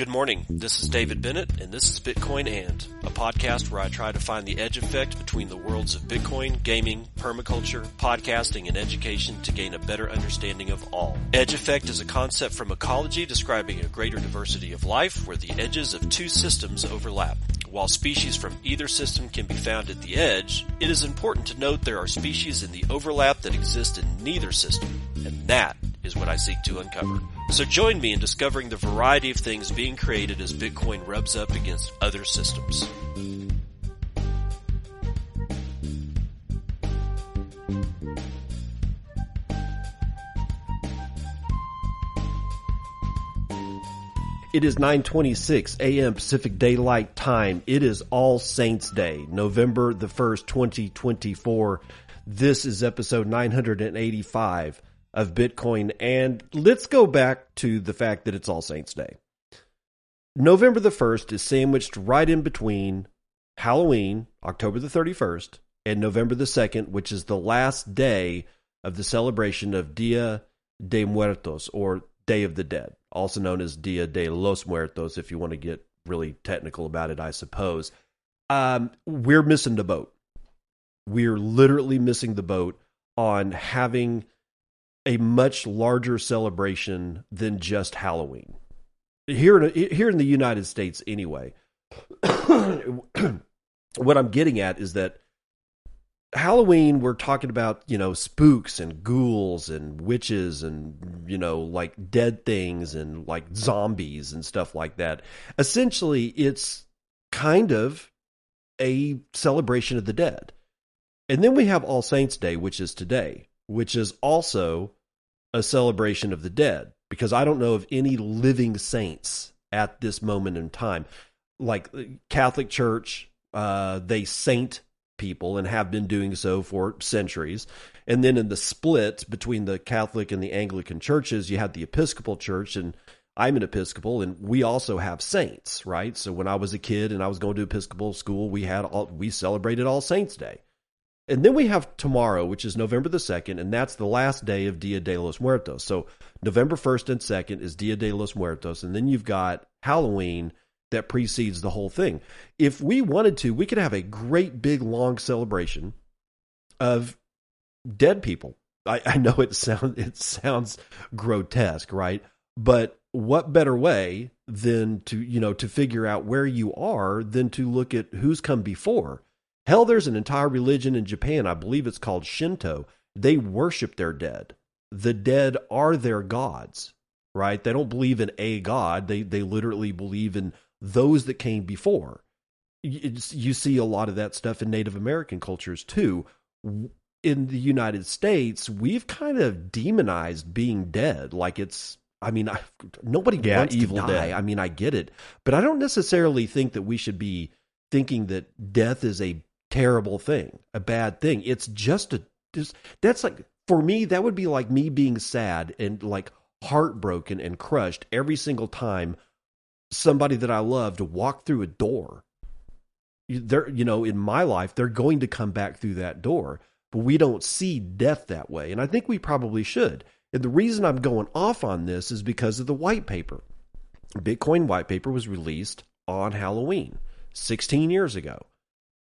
Good morning. This is David Bennett, and this is Bitcoin And, a podcast where I try to find the edge effect between the worlds of Bitcoin, gaming, permaculture, podcasting, and education to gain a better understanding of all. Edge effect is a concept from ecology describing a greater diversity of life where the edges of two systems overlap. While species from either system can be found at the edge, it is important to note there are species in the overlap that exist in neither system, and that is what I seek to uncover. So join me in discovering the variety of things being created as Bitcoin rubs up against other systems. It is 9:26 a.m. Pacific Daylight Time. It is All Saints Day, November the 1st, 2024. This is episode 985 of Bitcoin, and let's go back to the fact that it's All Saints Day. November the 1st is sandwiched right in between Halloween, October the 31st, and November the 2nd, which is the last day of the celebration of Dia de Muertos, or Day of the Dead, also known as Dia de los Muertos, if you want to get really technical about it, I suppose. We're missing the boat. We're literally missing the boat on having a much larger celebration than just Halloween. Here in the United States anyway. What I'm getting at is that Halloween, we're talking about, spooks and ghouls and witches and, like dead things and like zombies and stuff like that. Essentially, it's kind of a celebration of the dead. And then we have All Saints Day, which is today, which is also a celebration of the dead, because I don't know of any living saints at this moment in time. Like Catholic Church, they saint people and have been doing so for centuries. And then in the split between the Catholic and the Anglican churches, you had the Episcopal Church, and I'm an Episcopal, and we also have saints, right? So when I was a kid and I was going to Episcopal school, we celebrated All Saints Day. And then we have tomorrow, which is November the 2nd, and that's the last day of Dia de los Muertos. So November 1st and 2nd is Dia de los Muertos, and then you've got Halloween that precedes the whole thing. If we wanted to, we could have a great big long celebration of dead people. I know it sounds grotesque, right? But what better way than to figure out where you are than to look at who's come before? Hell, there's an entire religion in Japan, I believe it's called Shinto. They worship their dead. The dead are their gods, right? They don't believe in a god. They literally believe in those that came before. You see a lot of that stuff in Native American cultures too. In the United States, we've kind of demonized being dead. Like nobody wants evil to die. Dead. I get it. But I don't necessarily think that we should be thinking that death is a terrible thing, a bad thing. It's that's like, for me, that would be like me being sad and like heartbroken and crushed every single time somebody that I loved walked through a door. In my life, they're going to come back through that door, but we don't see death that way. And I think we probably should. And the reason I'm going off on this is because of the white paper. Bitcoin white paper was released on Halloween 16 years ago,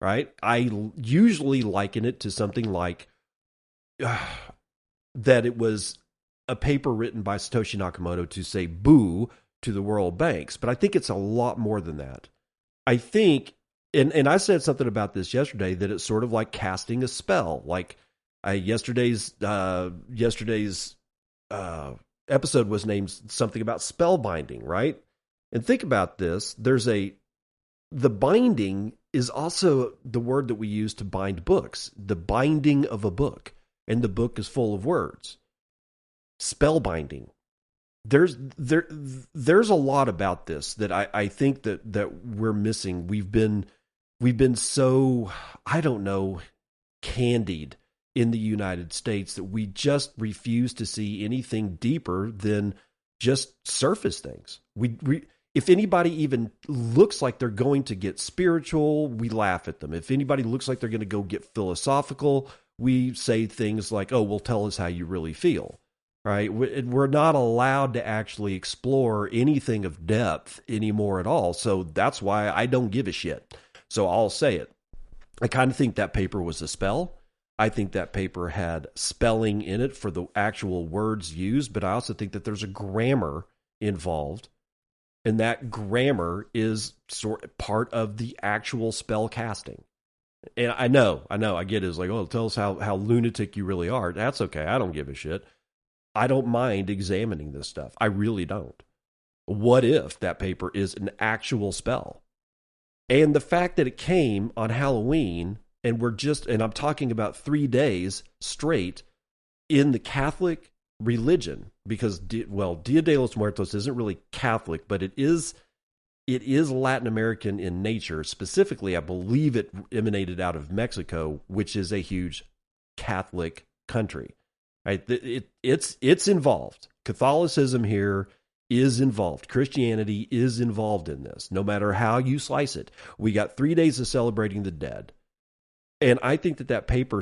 right? I usually liken it to something like that it was a paper written by Satoshi Nakamoto to say boo to the world banks. But I think it's a lot more than that. I think, and I said something about this yesterday, that it's sort of like casting a spell. Like yesterday's episode was named something about spell binding, right? And think about this. The binding is also the word that we use to bind books. The binding of a book. And the book is full of words. Spell binding. There's a lot about this that I think that we're missing. We've been so, I don't know, candied in the United States that we just refuse to see anything deeper than just surface things. If anybody even looks like they're going to get spiritual, we laugh at them. If anybody looks like they're going to go get philosophical, we say things like, oh, well, tell us how you really feel, right? We're not allowed to actually explore anything of depth anymore at all. So that's why I don't give a shit. So I'll say it. I kind of think that paper was a spell. I think that paper had spelling in it for the actual words used, but I also think that there's a grammar involved, and that grammar is part of the actual spell casting. And I know, I get it. It's like, oh, tell us how lunatic you really are. That's okay. I don't give a shit. I don't mind examining this stuff. I really don't. What if that paper is an actual spell? And the fact that it came on Halloween, and I'm talking about 3 days straight in the Catholic religion, because, Dia de los Muertos isn't really Catholic, but it is Latin American in nature. Specifically, I believe it emanated out of Mexico, which is a huge Catholic country. Right? It's involved. Catholicism here is involved. Christianity is involved in this, no matter how you slice it. We got 3 days of celebrating the dead. And I think that paper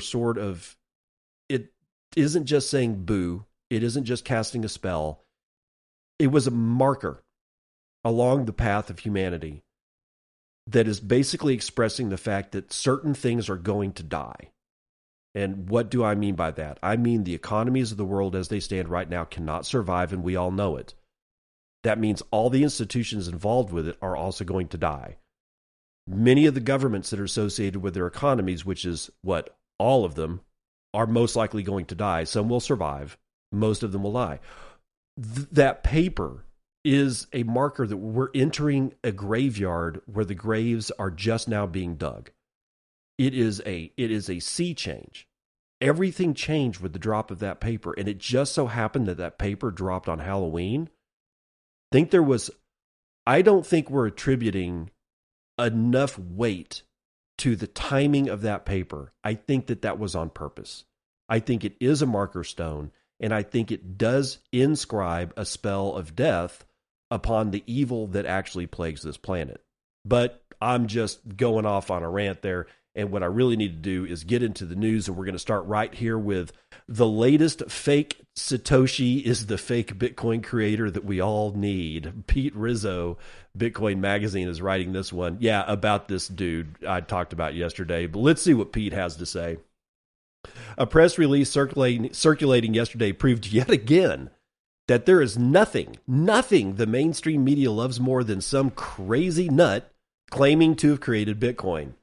it isn't just saying boo. It isn't just casting a spell. It was a marker along the path of humanity that is basically expressing the fact that certain things are going to die. And what do I mean by that? I mean the economies of the world as they stand right now cannot survive, and we all know it. That means all the institutions involved with it are also going to die. Many of the governments that are associated with their economies, which is what all of them, are most likely going to die. Some will survive. Most of them will die. That paper is a marker that we're entering a graveyard where the graves are just now being dug. It is a sea change. Everything changed with the drop of that paper, and it just so happened that paper dropped on Halloween. I don't think we're attributing enough weight to the timing of that paper. I think that was on purpose. I think it is a marker stone, and I think it does inscribe a spell of death upon the evil that actually plagues this planet. But I'm just going off on a rant there, and what I really need to do is get into the news, and we're going to start right here with the latest fake Satoshi is the fake Bitcoin creator that we all need. Pete Rizzo, Bitcoin Magazine, is writing this one. Yeah, about this dude I talked about yesterday. But let's see what Pete has to say. A press release circulating yesterday proved yet again that there is nothing the mainstream media loves more than some crazy nut claiming to have created Bitcoin.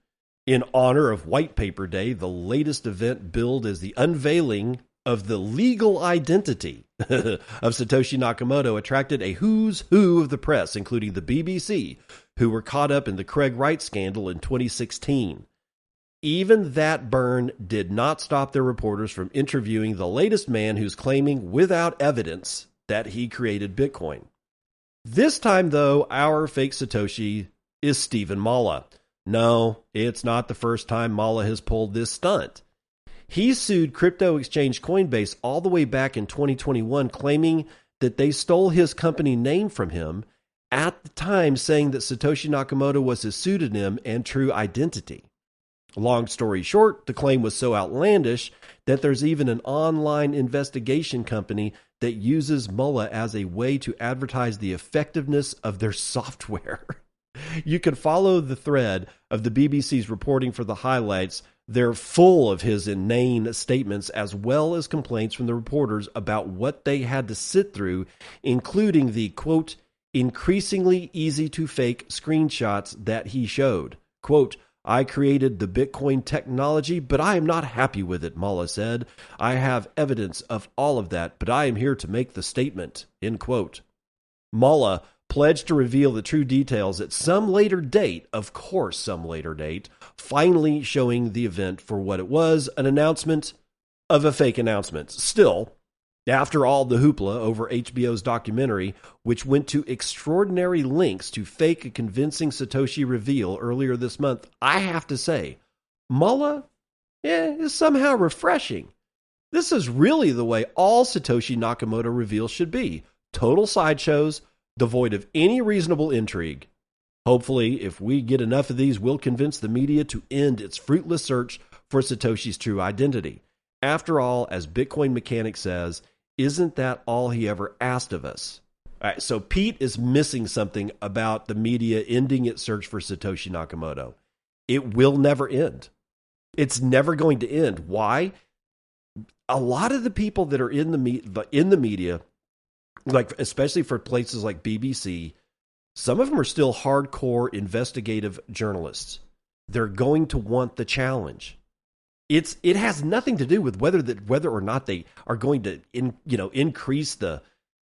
In honor of White Paper Day, the latest event billed as the unveiling of the legal identity of Satoshi Nakamoto attracted a who's who of the press, including the BBC, who were caught up in the Craig Wright scandal in 2016. Even that burn did not stop their reporters from interviewing the latest man who's claiming without evidence that he created Bitcoin. This time, though, our fake Satoshi is Stephen Malla. No, it's not the first time Malla has pulled this stunt. He sued crypto exchange Coinbase all the way back in 2021, claiming that they stole his company name from him, at the time saying that Satoshi Nakamoto was his pseudonym and true identity. Long story short, the claim was so outlandish that there's even an online investigation company that uses Malla as a way to advertise the effectiveness of their software. You can follow the thread of the BBC's reporting for the highlights. They're full of his inane statements as well as complaints from the reporters about what they had to sit through, including the, quote, increasingly easy to fake screenshots that he showed. Quote, I created the Bitcoin technology, but I am not happy with it, Malla said. I have evidence of all of that, but I am here to make the statement, end quote. Malla pledged to reveal the true details at some later date, of course some later date, finally showing the event for what it was, an announcement of a fake announcement. Still, after all the hoopla over HBO's documentary, which went to extraordinary lengths to fake a convincing Satoshi reveal earlier this month, I have to say, Malla is somehow refreshing. This is really the way all Satoshi Nakamoto reveals should be. Total sideshows, devoid of any reasonable intrigue. Hopefully, if we get enough of these, we'll convince the media to end its fruitless search for Satoshi's true identity. After all, as Bitcoin Mechanic says, isn't that all he ever asked of us? All right, so Pete is missing something about the media ending its search for Satoshi Nakamoto. It will never end. It's never going to end. Why? A lot of the people that are in the media, like especially for places like BBC, some of them are still hardcore investigative journalists. They're going to want the challenge. It has nothing to do with whether or not they are going to increase the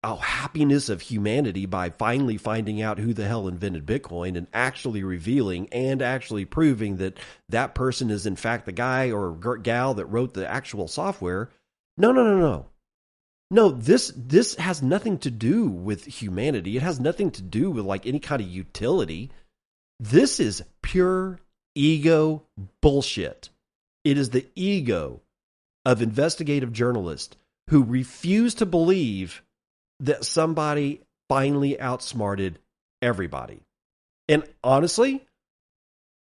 happiness of humanity by finally finding out who the hell invented Bitcoin and actually revealing and actually proving that that person is in fact the guy or gal that wrote the actual software. No. No, this has nothing to do with humanity. It has nothing to do with like any kind of utility. This is pure ego bullshit. It is the ego of investigative journalists who refuse to believe that somebody finally outsmarted everybody. And honestly,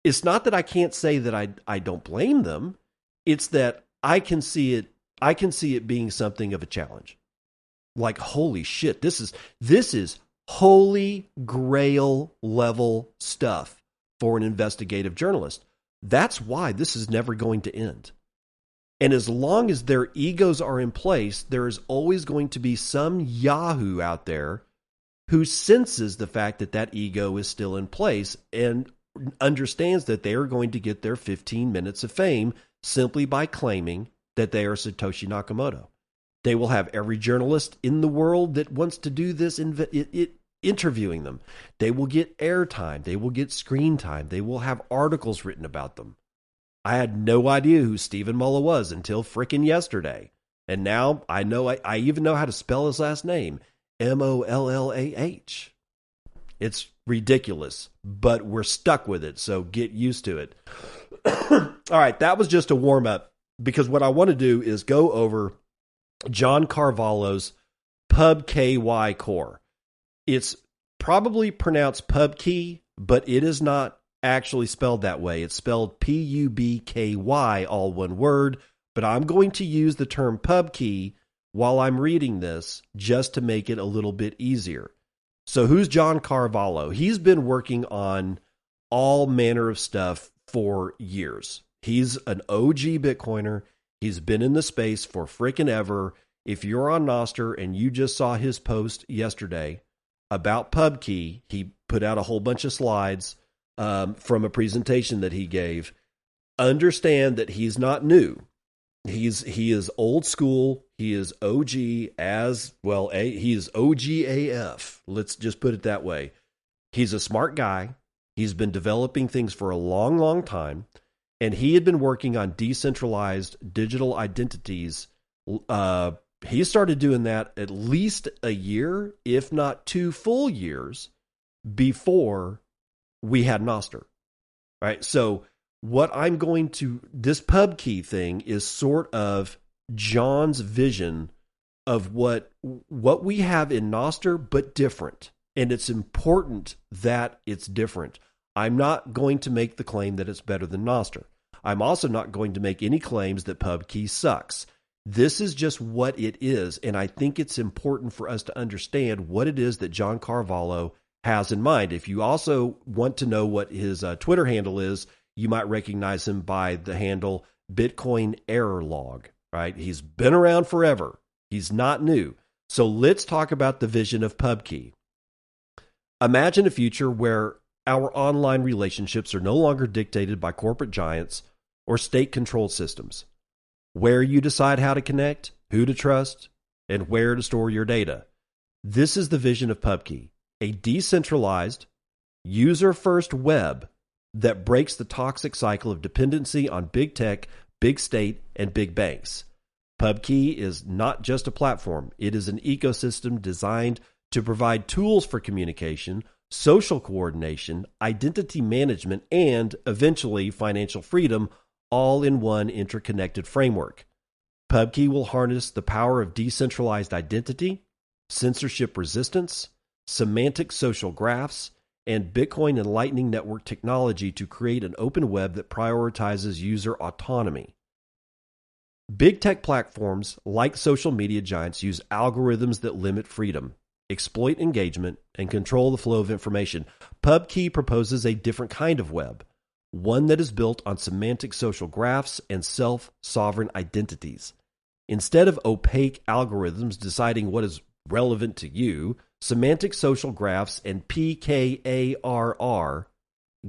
it's not that I can't say that I don't blame them. It's that I can see it being something of a challenge. Like, holy shit, this is holy grail level stuff for an investigative journalist. That's why this is never going to end. And as long as their egos are in place, there is always going to be some Yahoo out there who senses the fact that that ego is still in place and understands that they are going to get their 15 minutes of fame simply by claiming that they are Satoshi Nakamoto. They will have every journalist in the world that wants to do this interviewing them. They will get airtime. They will get screen time. They will have articles written about them. I had no idea who Stephen Muller was until frickin' yesterday. And now I know, I even know how to spell his last name. Mollah. It's ridiculous, but we're stuck with it, so get used to it. All right, that was just a warm-up, because what I want to do is go over John Carvalho's Pubky core. It's probably pronounced Pubky, but it is not actually spelled that way. It's spelled Pubky, all one word, but I'm going to use the term Pubky while I'm reading this just to make it a little bit easier. So who's John Carvalho? He's been working on all manner of stuff for years. He's an OG Bitcoiner. He's been in the space for freaking ever. If you're on Nostr and you just saw his post yesterday about Pubky, he put out a whole bunch of slides from a presentation that he gave. Understand that he's not new. He is old school. He is OG as well. He is OG AF. Let's just put it that way. He's a smart guy. He's been developing things for a long, long time. And he had been working on decentralized digital identities. He started doing that at least a year, if not 2 full years, before we had Nostr. Right? So what I'm going to, this Pubky thing is sort of John's vision of what we have in Nostr, but different. And it's important that it's different. I'm not going to make the claim that it's better than Nostr. I'm also not going to make any claims that Pubky sucks. This is just what it is, and I think it's important for us to understand what it is that John Carvalho has in mind. If you also want to know what his Twitter handle is, you might recognize him by the handle Bitcoin Error Log, right? He's been around forever. He's not new. So let's talk about the vision of Pubky. Imagine a future where our online relationships are no longer dictated by corporate giants or state-controlled systems, where you decide how to connect, who to trust, and where to store your data. This is the vision of Pubky, a decentralized, user-first web that breaks the toxic cycle of dependency on big tech, big state, and big banks. Pubky is not just a platform. It is an ecosystem designed to provide tools for communication, social coordination, identity management, and eventually financial freedom, all in one interconnected framework. Pubky will harness the power of decentralized identity, censorship resistance, semantic social graphs, and Bitcoin and Lightning Network technology to create an open web that prioritizes user autonomy. Big tech platforms like social media giants use algorithms that limit freedom, exploit engagement, and control the flow of information. Pubky proposes a different kind of web, one that is built on semantic social graphs and self-sovereign identities. Instead of opaque algorithms deciding what is relevant to you, semantic social graphs and PKARR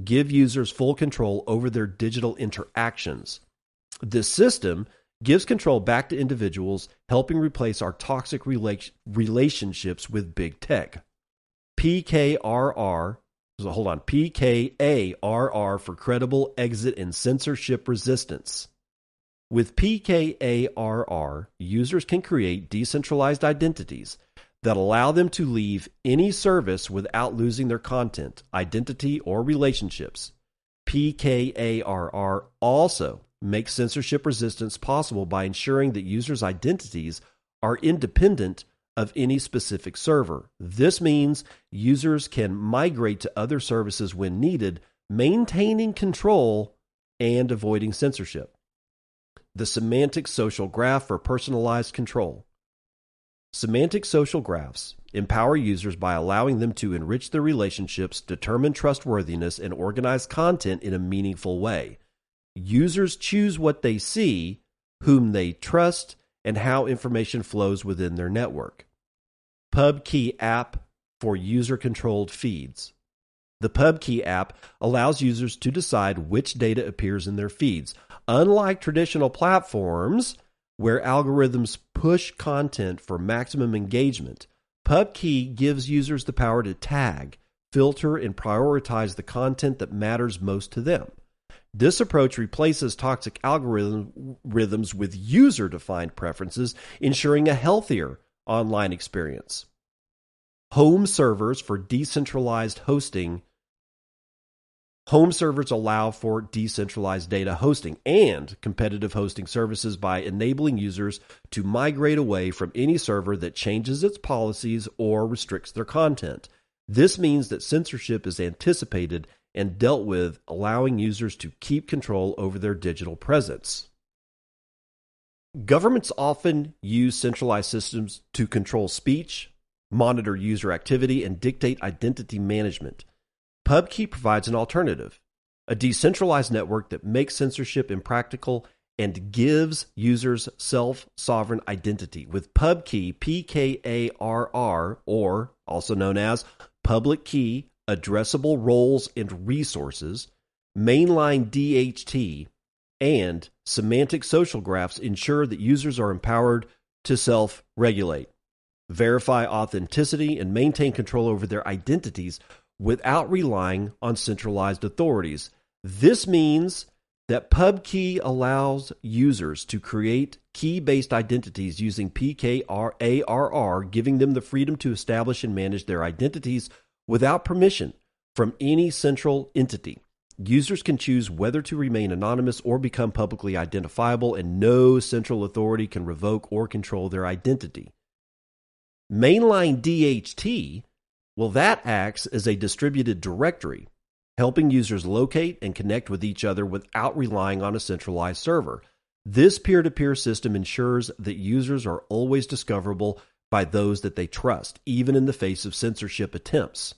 give users full control over their digital interactions. This system gives control back to individuals, helping replace our toxic relationships with big tech. PKARR for credible exit and censorship resistance. With PKARR, users can create decentralized identities that allow them to leave any service without losing their content, identity, or relationships. PKARR also makes censorship resistance possible by ensuring that users' identities are independent of any specific server. This means users can migrate to other services when needed, maintaining control and avoiding censorship. The semantic social graph for personalized control. Semantic social graphs empower users by allowing them to enrich their relationships, determine trustworthiness, and organize content in a meaningful way. Users choose what they see, whom they trust, and how information flows within their network. Pubky app for user-controlled feeds. The Pubky app allows users to decide which data appears in their feeds. Unlike traditional platforms where algorithms push content for maximum engagement, Pubky gives users the power to tag, filter, and prioritize the content that matters most to them. This approach replaces toxic algorithms with user-defined preferences, ensuring a healthier online experience. Home servers for decentralized hosting. Home servers allow for decentralized data hosting and competitive hosting services by enabling users to migrate away from any server that changes its policies or restricts their content. This means that censorship is anticipated and dealt with, allowing users to keep control over their digital presence. Governments often use centralized systems to control speech, monitor user activity, and dictate identity management. Pubky provides an alternative, a decentralized network that makes censorship impractical and gives users self-sovereign identity. With Pubky, PKARR, or also known as public key, addressable roles and resources, mainline DHT, and semantic social graphs ensure that users are empowered to self-regulate, verify authenticity, and maintain control over their identities without relying on centralized authorities. This means that Pubky allows users to create key-based identities using PKARR, giving them the freedom to establish and manage their identities without permission from any central entity. Users can choose whether to remain anonymous or become publicly identifiable, and no central authority can revoke or control their identity. Mainline DHT, well, that acts as a distributed directory, helping users locate and connect with each other without relying on a centralized server. This peer-to-peer system ensures that users are always discoverable by those that they trust, even in the face of censorship attempts.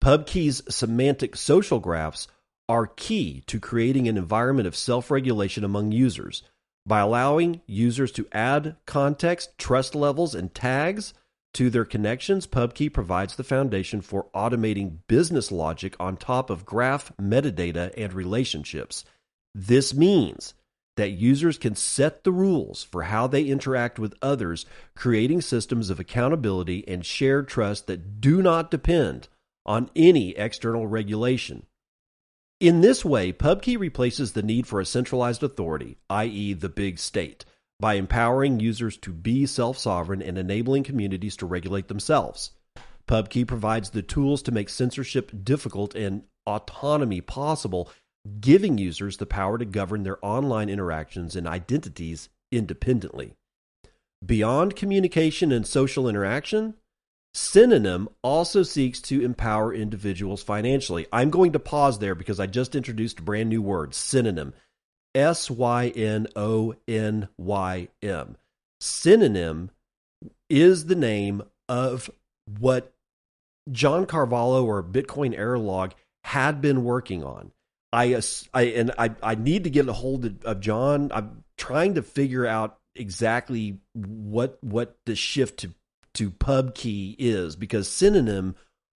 Pubky's semantic social graphs are key to creating an environment of self-regulation among users. By allowing users to add context, trust levels, and tags to their connections, Pubky provides the foundation for automating business logic on top of graph metadata and relationships. This means that users can set the rules for how they interact with others, creating systems of accountability and shared trust that do not depend on any external regulation. In this way, Pubky replaces the need for a centralized authority, i.e. the big state, by empowering users to be self-sovereign and enabling communities to regulate themselves. Pubky provides the tools to make censorship difficult and autonomy possible, giving users the power to govern their online interactions and identities independently. Beyond communication and social interaction, Synonym also seeks to empower individuals financially. I'm going to pause there because I just introduced a brand new word, synonym. Synonym. Synonym is the name of what John Carvalho or Bitcoin Error Log had been working on. I need to get a hold of John. I'm trying to figure out exactly what the shift to Pubky is, because Synonym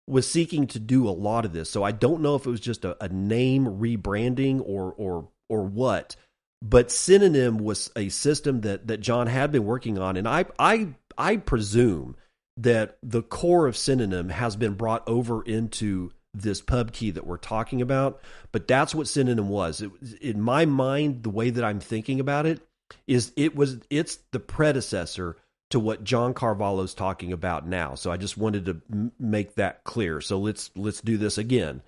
was seeking to do a lot of this. So I don't know if it was just a name rebranding or what, but Synonym was a system that John had been working on, and I presume that the core of Synonym has been brought over into this Pubky that we're talking about. But that's what Synonym was. In my mind, the way that I'm thinking about it is it's the predecessor to what John Carvalho's talking about now. So I just wanted to make that clear. So let's do this again.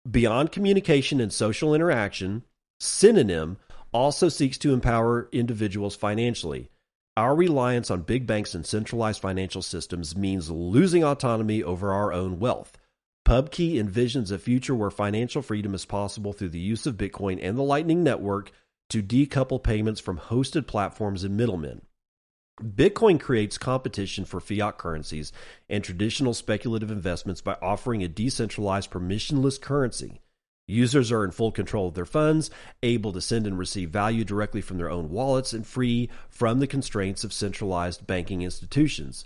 Beyond communication and social interaction, Synonym also seeks to empower individuals financially. Our reliance on big banks and centralized financial systems means losing autonomy over our own wealth. Pubky envisions a future where financial freedom is possible through the use of Bitcoin and the Lightning Network to decouple payments from hosted platforms and middlemen. Bitcoin creates competition for fiat currencies and traditional speculative investments by offering a decentralized, permissionless currency. Users are in full control of their funds, able to send and receive value directly from their own wallets, and free from the constraints of centralized banking institutions.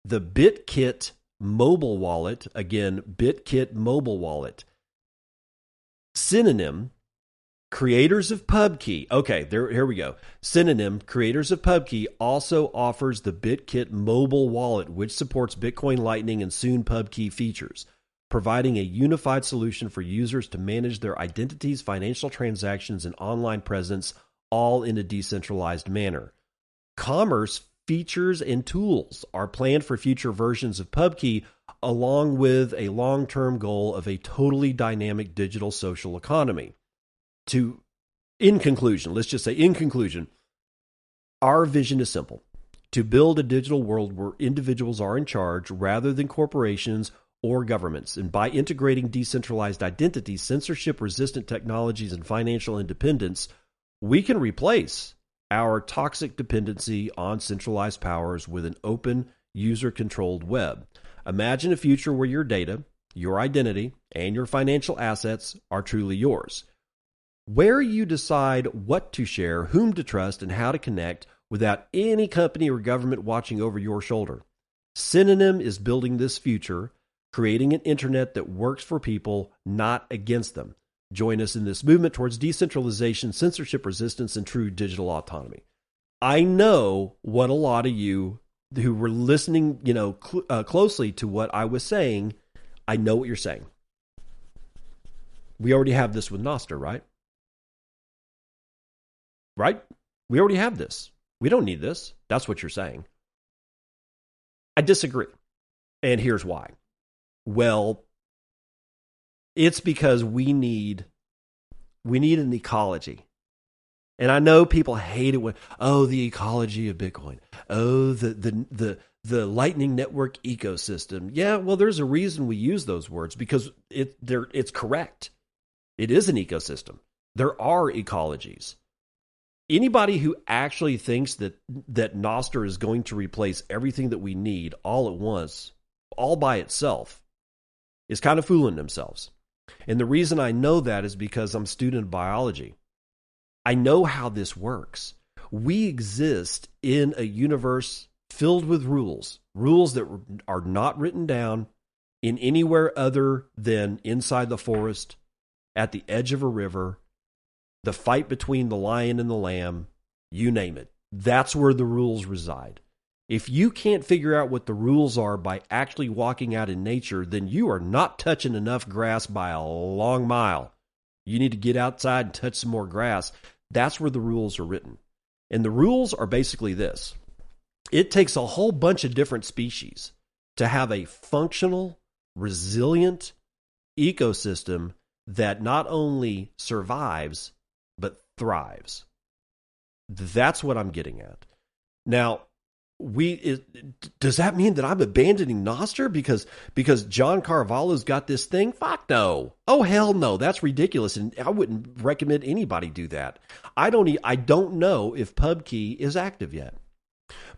The BitKit mobile wallet, again, BitKit mobile wallet. Synonym, creators of Pubky. Okay, here we go. Synonym, creators of Pubky, also offers the BitKit mobile wallet, which supports Bitcoin Lightning and soon Pubky features, providing a unified solution for users to manage their identities, financial transactions, and online presence, all in a decentralized manner. Commerce features and tools are planned for future versions of Pubky, along with a long-term goal of a totally dynamic digital social economy. In conclusion, our vision is simple: to build a digital world where individuals are in charge rather than corporations or governments. And by integrating decentralized identities, censorship-resistant technologies, and financial independence, we can replace our toxic dependency on centralized powers with an open, user-controlled web. Imagine a future where your data, your identity, and your financial assets are truly yours, where you decide what to share, whom to trust, and how to connect without any company or government watching over your shoulder. Synonym is building this future, creating an internet that works for people, not against them. Join us in this movement towards decentralization, censorship resistance, and true digital autonomy. I know what a lot of you who were listening, closely to what I was saying, I know what you're saying. We already have this with Nostr, right? Right? We already have this. We don't need this. That's what you're saying. I disagree. And here's why. Well, it's because we need an ecology. And I know people hate it when, the ecology of Bitcoin. The Lightning Network ecosystem. Yeah, well, there's a reason we use those words, because it's correct. It is an ecosystem. There are ecologies. Anybody who actually thinks that Nostr is going to replace everything that we need all at once, all by itself, is kind of fooling themselves. And the reason I know that is because I'm a student of biology. I know how this works. We exist in a universe filled with rules that are not written down in anywhere other than inside the forest, at the edge of a river, the fight between the lion and the lamb, you name it. That's where the rules reside. If you can't figure out what the rules are by actually walking out in nature, then you are not touching enough grass by a long mile. You need to get outside and touch some more grass. That's where the rules are written. And the rules are basically this. It takes a whole bunch of different species to have a functional, resilient ecosystem that not only survives, but thrives. That's what I'm getting at. Now, does that mean that I'm abandoning Nostr because John Carvalho's got this thing? Fuck no. Oh hell no. That's ridiculous, and I wouldn't recommend anybody do that. I don't know if Pubky is active yet.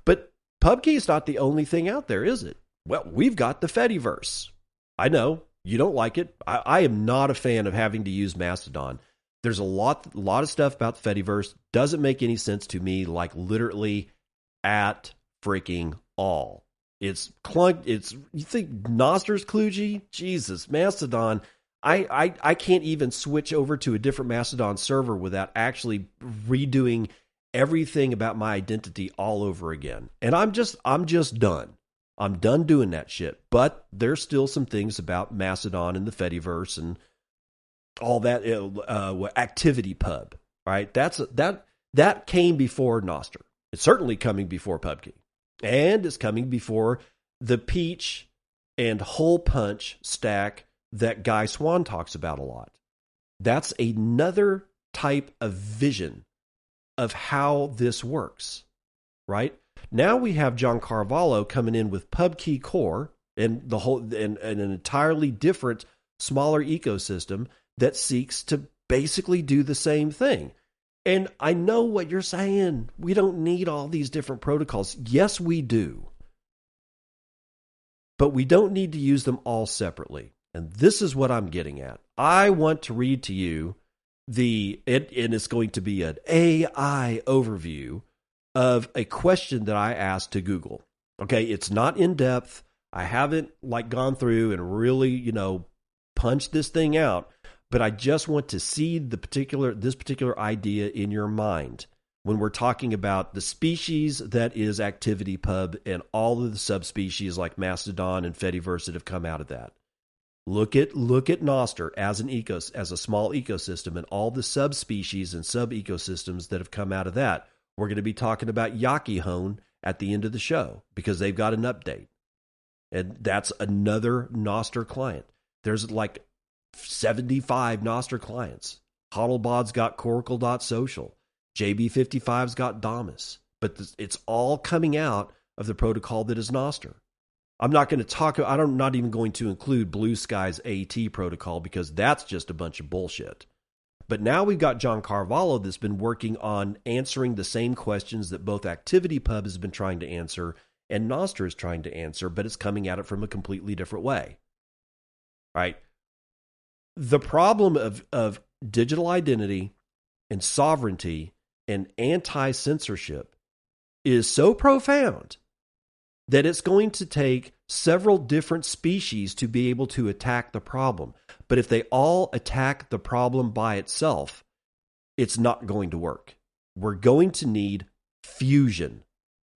But Pubky is not the only thing out there, is it? Well, we've got the Fediverse. I know you don't like it. I am not a fan of having to use Mastodon. There's a lot of stuff about the Fediverse. Doesn't make any sense to me, like literally at freaking all. It's clunked. You think Nostr's kludgy? Jesus, Mastodon. I can't even switch over to a different Mastodon server without actually redoing everything about my identity all over again. And I'm just done. I'm done doing that shit. But there's still some things about Mastodon and the Fediverse and all that activity pub, right? That came before Nostr. It's certainly coming before Pubky. And it's coming before the peach and hole punch stack that Guy Swan talks about a lot. That's another type of vision of how this works, right? Now we have John Carvalho coming in with Pubky Core and the whole and an entirely different, smaller ecosystem that seeks to basically do the same thing. And I know what you're saying. We don't need all these different protocols. Yes, we do. But we don't need to use them all separately. And this is what I'm getting at. I want to read to you and it's going to be an AI overview of a question that I asked to Google. Okay, it's not in depth. I haven't gone through and really, punched this thing out. But I just want to see this particular idea in your mind when we're talking about the species that is ActivityPub and all of the subspecies like Mastodon and Fediverse that have come out of that. Look at Nostr as as a small ecosystem and all the subspecies and sub-ecosystems that have come out of that. We're going to be talking about Yakihonne at the end of the show because they've got an update. And that's another Nostr client. There's 75 Nostr clients. Hodlebod's got Coracle.social. JB55's got Damus. But it's all coming out of the protocol that is Nostr. I'm not even going to include Blue Sky's AT protocol because that's just a bunch of bullshit. But now we've got John Carvalho that's been working on answering the same questions that both ActivityPub has been trying to answer and Nostr is trying to answer, but it's coming at it from a completely different way. Right? The problem of digital identity and sovereignty and anti-censorship is so profound that it's going to take several different species to be able to attack the problem. But if they all attack the problem by itself, it's not going to work. We're going to need fusion.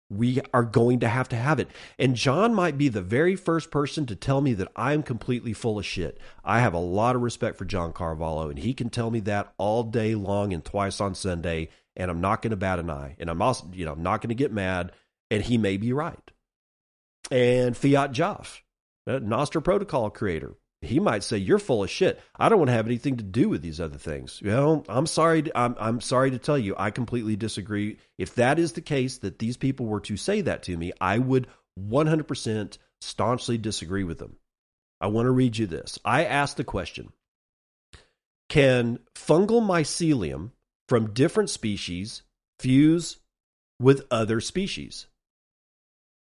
We are going to have it. And John might be the very first person to tell me that I'm completely full of shit. I have a lot of respect for John Carvalho, and he can tell me that all day long and twice on Sunday, and I'm not going to bat an eye. And I'm also, I'm not going to get mad, and he may be right. And Fiat Joff, Nostr protocol creator, he might say, you're full of shit. I don't want to have anything to do with these other things. I'm sorry. I'm sorry to tell you, I completely disagree. If that is the case, that these people were to say that to me, I would 100% staunchly disagree with them. I want to read you this. I asked the question, can fungal mycelium from different species fuse with other species?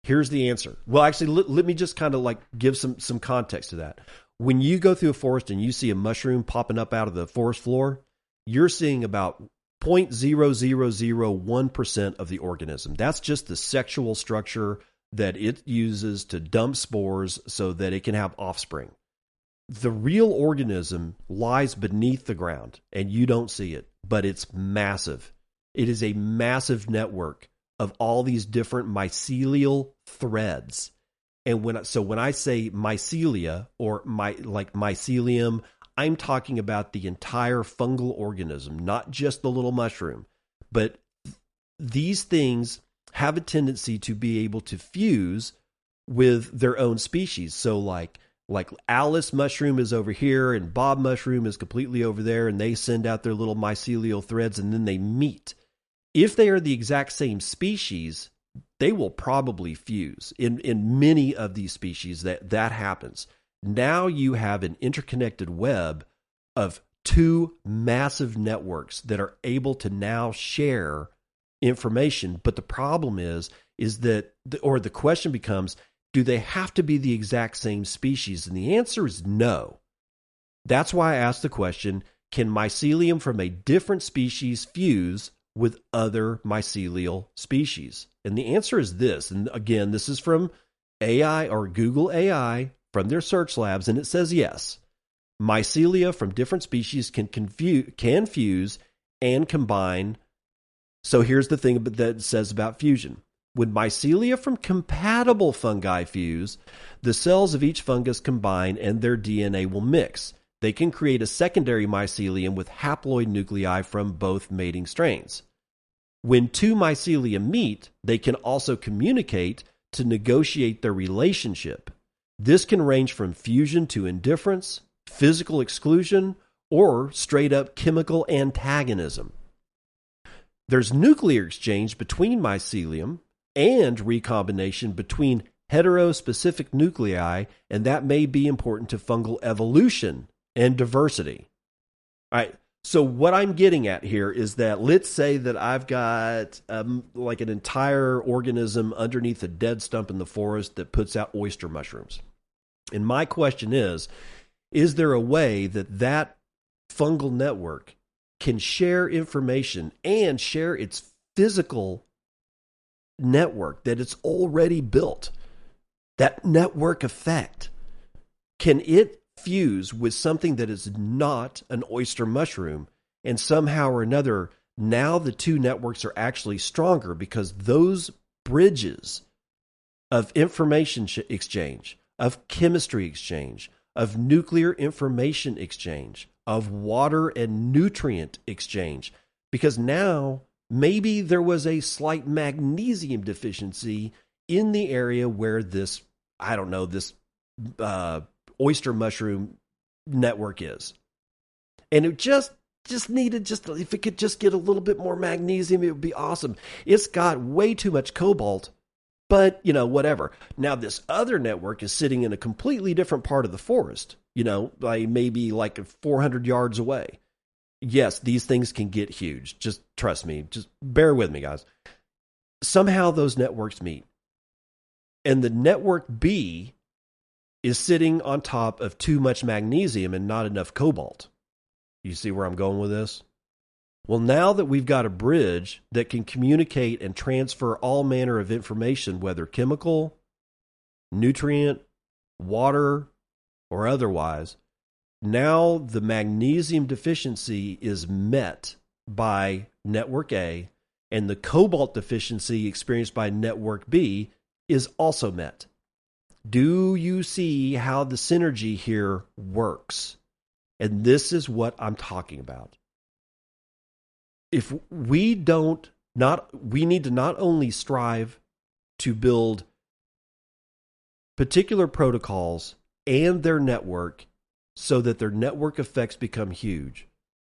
Here's the answer. Well, actually, let me just kind of give some context to that. When you go through a forest and you see a mushroom popping up out of the forest floor, you're seeing about 0.0001% of the organism. That's just the sexual structure that it uses to dump spores so that it can have offspring. The real organism lies beneath the ground, and you don't see it, but it's massive. It is a massive network of all these different mycelial threads. And when I say mycelia or mycelium, I'm talking about the entire fungal organism, not just the little mushroom. But these things have a tendency to be able to fuse with their own species. So like Alice mushroom is over here and Bob mushroom is completely over there, and they send out their little mycelial threads and then they meet. If they are the exact same species, they will probably fuse. In many of these species, that happens. Now you have an interconnected web of two massive networks that are able to now share information. But the problem is that, or the question becomes, do they have to be the exact same species? And the answer is no. That's why I asked the question, can mycelium from a different species fuse with other mycelial species? And the answer is this. And again, this is from AI or Google AI from their search labs, and it says yes. Mycelia from different species can fuse and combine. So here's the thing that it says about fusion. When mycelia from compatible fungi fuse, the cells of each fungus combine and their DNA will mix. They can create a secondary mycelium with haploid nuclei from both mating strains. When two mycelia meet, they can also communicate to negotiate their relationship. This can range from fusion to indifference, physical exclusion, or straight up chemical antagonism. There's nuclear exchange between mycelium and recombination between heterospecific nuclei, and that may be important to fungal evolution and diversity. All right, so what I'm getting at here is that let's say that I've got like an entire organism underneath a dead stump in the forest that puts out oyster mushrooms. And my question is there a way that that fungal network can share information and share its physical network that it's already built? That network effect. Can it fuse with something that is not an oyster mushroom, and somehow or another, now the two networks are actually stronger because those bridges of information exchange, of chemistry exchange, of nuclear information exchange, of water and nutrient exchange, because now maybe there was a slight magnesium deficiency in the area where this, I don't know, this oyster mushroom network is. And it just needed, if it could just get a little bit more magnesium, it would be awesome. It's got way too much cobalt, but, whatever. Now, this other network is sitting in a completely different part of the forest, like maybe like 400 yards away. Yes, these things can get huge. Just trust me. Just bear with me, guys. Somehow those networks meet. And the network B is sitting on top of too much magnesium and not enough cobalt. You see where I'm going with this? Well, now that we've got a bridge that can communicate and transfer all manner of information, whether chemical, nutrient, water, or otherwise, now the magnesium deficiency is met by network A, and the cobalt deficiency experienced by network B is also met. Do you see how the synergy here works? And this is what I'm talking about. If we need to not only strive to build particular protocols and their network so that their network effects become huge,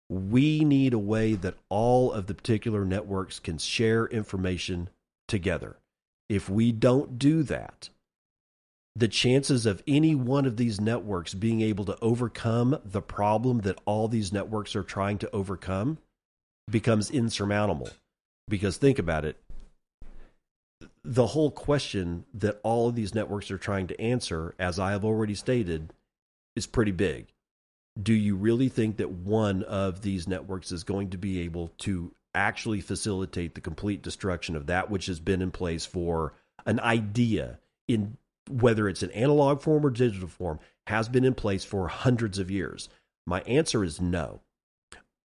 we need a way that all of the particular networks can share information together. If we don't do that, the chances of any one of these networks being able to overcome the problem that all these networks are trying to overcome becomes insurmountable. Because think about it, the whole question that all of these networks are trying to answer, as I have already stated, is pretty big. Do you really think that one of these networks is going to be able to actually facilitate the complete destruction of that which has been in place for an idea, in whether it's an analog form or digital form, has been in place for hundreds of years? My answer is no.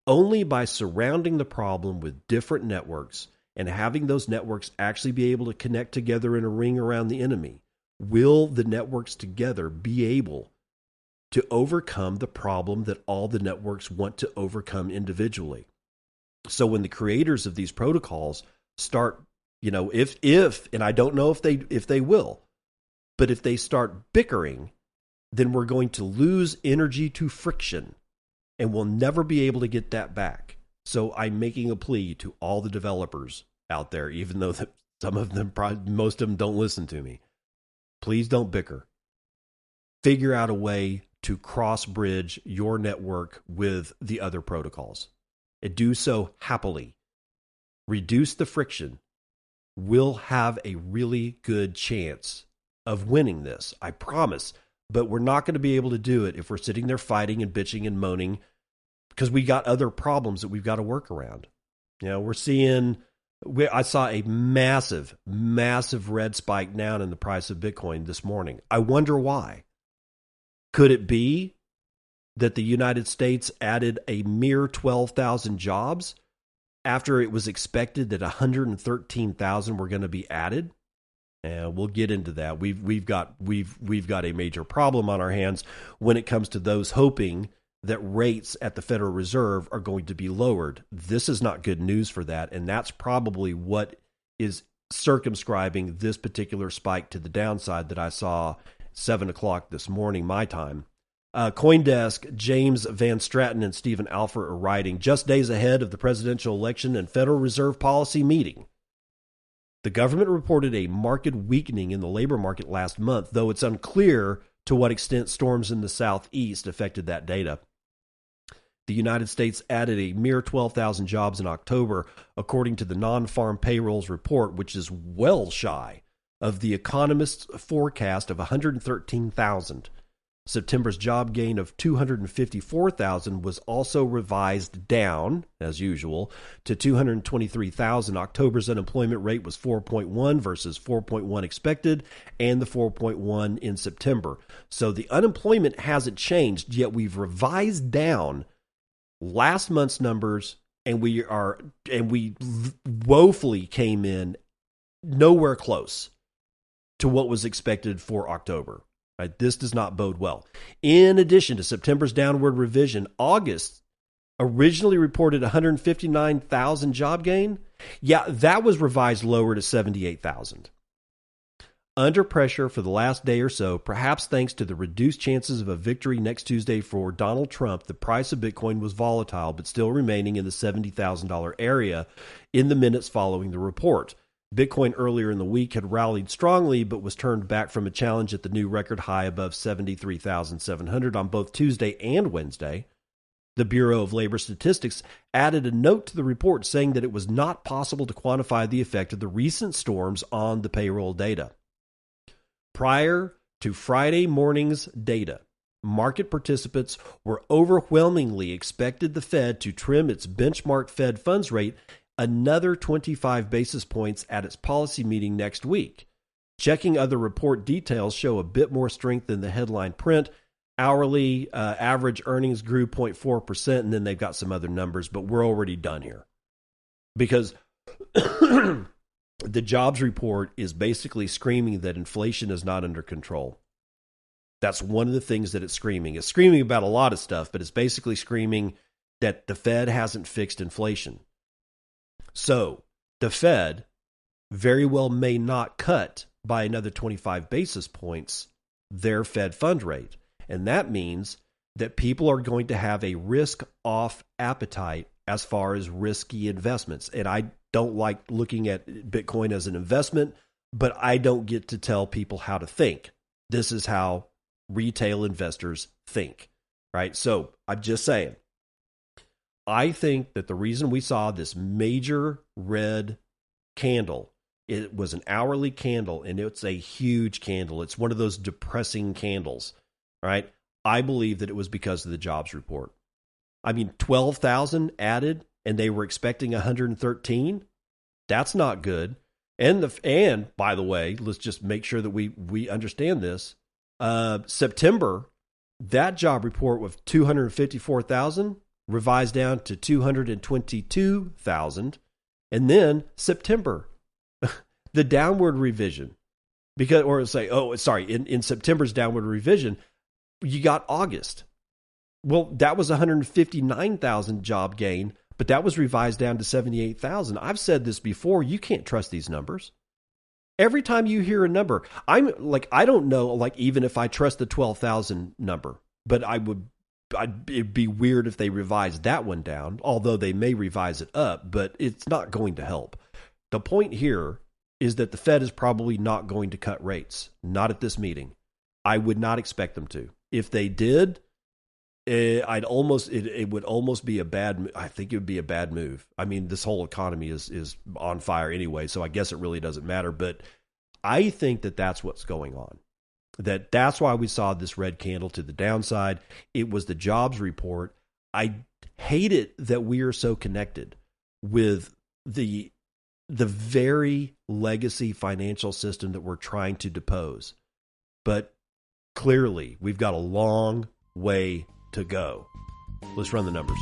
Only by surrounding the problem with different networks and having those networks actually be able to connect together in a ring around the enemy will the networks together be able to overcome the problem that all the networks want to overcome individually. So when the creators of these protocols start, if and I don't know if they will, but if they start bickering, then we're going to lose energy to friction, and we'll never be able to get that back. So I'm making a plea to all the developers out there, even though that Some of them, most of them don't listen to me. Please don't bicker. Figure out a way to cross-bridge your network with the other protocols. And do so happily. Reduce the friction. We'll have a really good chance of winning this, I promise. But we're not going to be able to do it if we're sitting there fighting and bitching and moaning, because we got other problems that we've got to work around. You know, I saw a massive, massive red spike down in the price of Bitcoin this morning. I wonder why. Could it be that the United States added a mere 12,000 jobs after it was expected that 113,000 were going to be added? And we'll get into that. We've got a major problem on our hands when it comes to those hoping that rates at the Federal Reserve are going to be lowered. This is not good news for that, and that's probably what is circumscribing this particular spike to the downside that I saw 7 o'clock this morning, my time. CoinDesk, James Van Straten and Stephen Alfer are writing, just days ahead of the presidential election and Federal Reserve policy meeting. The government reported a marked weakening in the labor market last month, though it's unclear to what extent storms in the southeast affected that data. The United States added a mere 12,000 jobs in October, according to the non-farm payrolls report, which is well shy of the economist's forecast of 113,000. September's job gain of 254,000 was also revised down, as usual, to 223,000. October's unemployment rate was 4.1 versus 4.1 expected, and the 4.1 in September. So the unemployment hasn't changed, yet we've revised down last month's numbers, and we woefully came in nowhere close to what was expected for October. Right? This does not bode well. In addition to September's downward revision, August originally reported 159,000 job gain. Yeah, that was revised lower to 78,000. Under pressure for the last day or so, perhaps thanks to the reduced chances of a victory next Tuesday for Donald Trump, the price of Bitcoin was volatile, but still remaining in the $70,000 area in the minutes following the report. Bitcoin earlier in the week had rallied strongly, but was turned back from a challenge at the new record high above 73,700 on both Tuesday and Wednesday. The Bureau of Labor Statistics added a note to the report saying that it was not possible to quantify the effect of the recent storms on the payroll data. Prior to Friday morning's data, market participants were overwhelmingly expected the Fed to trim its benchmark Fed funds rate another 25 basis points at its policy meeting next week. Checking other report details show a bit more strength than the headline print. Hourly average earnings grew 0.4%, and then they've got some other numbers, but we're already done here. Because the jobs report is basically screaming that inflation is not under control. That's one of the things that it's screaming. It's screaming about a lot of stuff, but it's basically screaming that the Fed hasn't fixed inflation. So the Fed very well may not cut by another 25 basis points their Fed fund rate. And that means that people are going to have a risk-off appetite as far as risky investments. And I don't like looking at Bitcoin as an investment, but I don't get to tell people how to think. This is how retail investors think, right? So I'm just saying, I think that the reason we saw this major red candle, it was an hourly candle, and it's a huge candle. It's one of those depressing candles, right? I believe that it was because of the jobs report. I mean, 12,000 added, and they were expecting 113. That's not good. And by the way, let's just make sure that we understand this. September, that job report with 254,000 revised down to 222,000. And then September, the downward revision, in September's downward revision, you got August. Well, that was 159,000 job gain, but that was revised down to 78,000. I've said this before, you can't trust these numbers. Every time you hear a number, I don't know, even if I trust the 12,000 number, but it'd be weird if they revised that one down, although they may revise it up, but it's not going to help. The point here is that the Fed is probably not going to cut rates. Not at this meeting. I would not expect them to. If they did, it would almost be a bad. I think it would be a bad move. I mean, this whole economy is on fire anyway, so I guess it really doesn't matter. But I think that that's what's going on. That's why we saw this red candle to the downside. It was the jobs report. I hate it that we are so connected with the very legacy financial system that we're trying to depose. But clearly, we've got a long way to go. Let's run the numbers.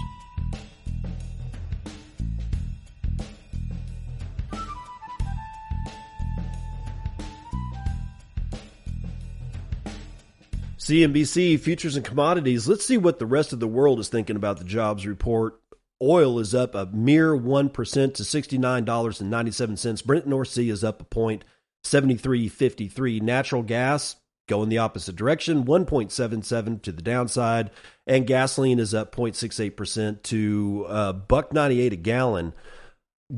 CNBC, futures and commodities. Let's see what the rest of the world is thinking about the jobs report. Oil is up a mere 1% to $69.97. Brent North Sea is up a point, 73.53. Natural gas going the opposite direction, 1.77 to the downside, and gasoline is up 0.68% to $1.98 a gallon.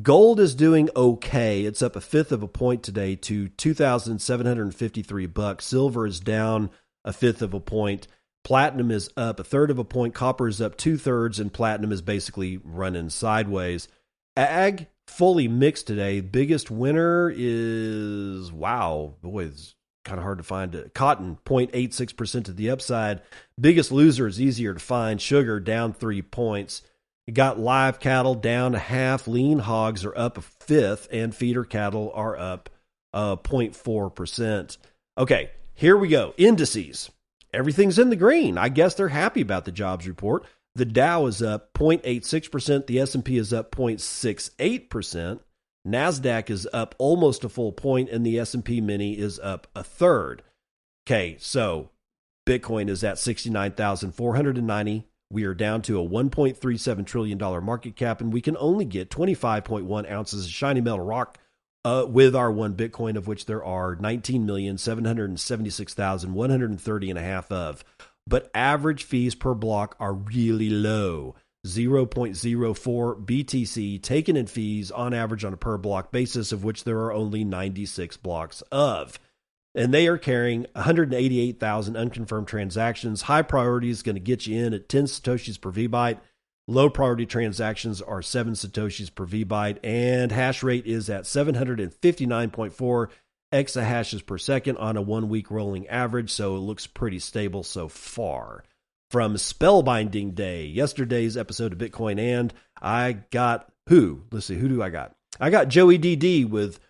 Gold is doing okay. It's up a fifth of a point today to $2,753. Silver is down a fifth of a point. Platinum is up a third of a point. Copper is up 2/3, and platinum is basically running sideways. Ag fully mixed today. Biggest winner is, wow, boy, it's kind of hard to find it. Cotton, 0.86% to the upside. Biggest loser is easier to find. Sugar down 3 points. You got live cattle down a half. Lean hogs are up a fifth, and feeder cattle are up 0.4%. Okay, here we go. Indices. Everything's in the green. I guess they're happy about the jobs report. The Dow is up 0.86%. The S&P is up 0.68%. NASDAQ is up almost a full point, and the S&P Mini is up a third. Okay, so Bitcoin is at 69,490. We are down to a $1.37 trillion market cap, and we can only get 25.1 ounces of shiny metal rock with our one Bitcoin, of which there are 19,776,130.5 of. But average fees per block are really low. 0.04 BTC taken in fees on average on a per block basis, of which there are only 96 blocks of. And they are carrying 188,000 unconfirmed transactions. High priority is going to get you in at 10 Satoshis per VByte. Low priority transactions are 7 Satoshis per VByte. And hash rate is at 759.4 exahashes per second on a 1 week rolling average. So it looks pretty stable so far. From Spellbinding Day, yesterday's episode of Bitcoin and I got who? Let's see, who do I got? I got Joey DD with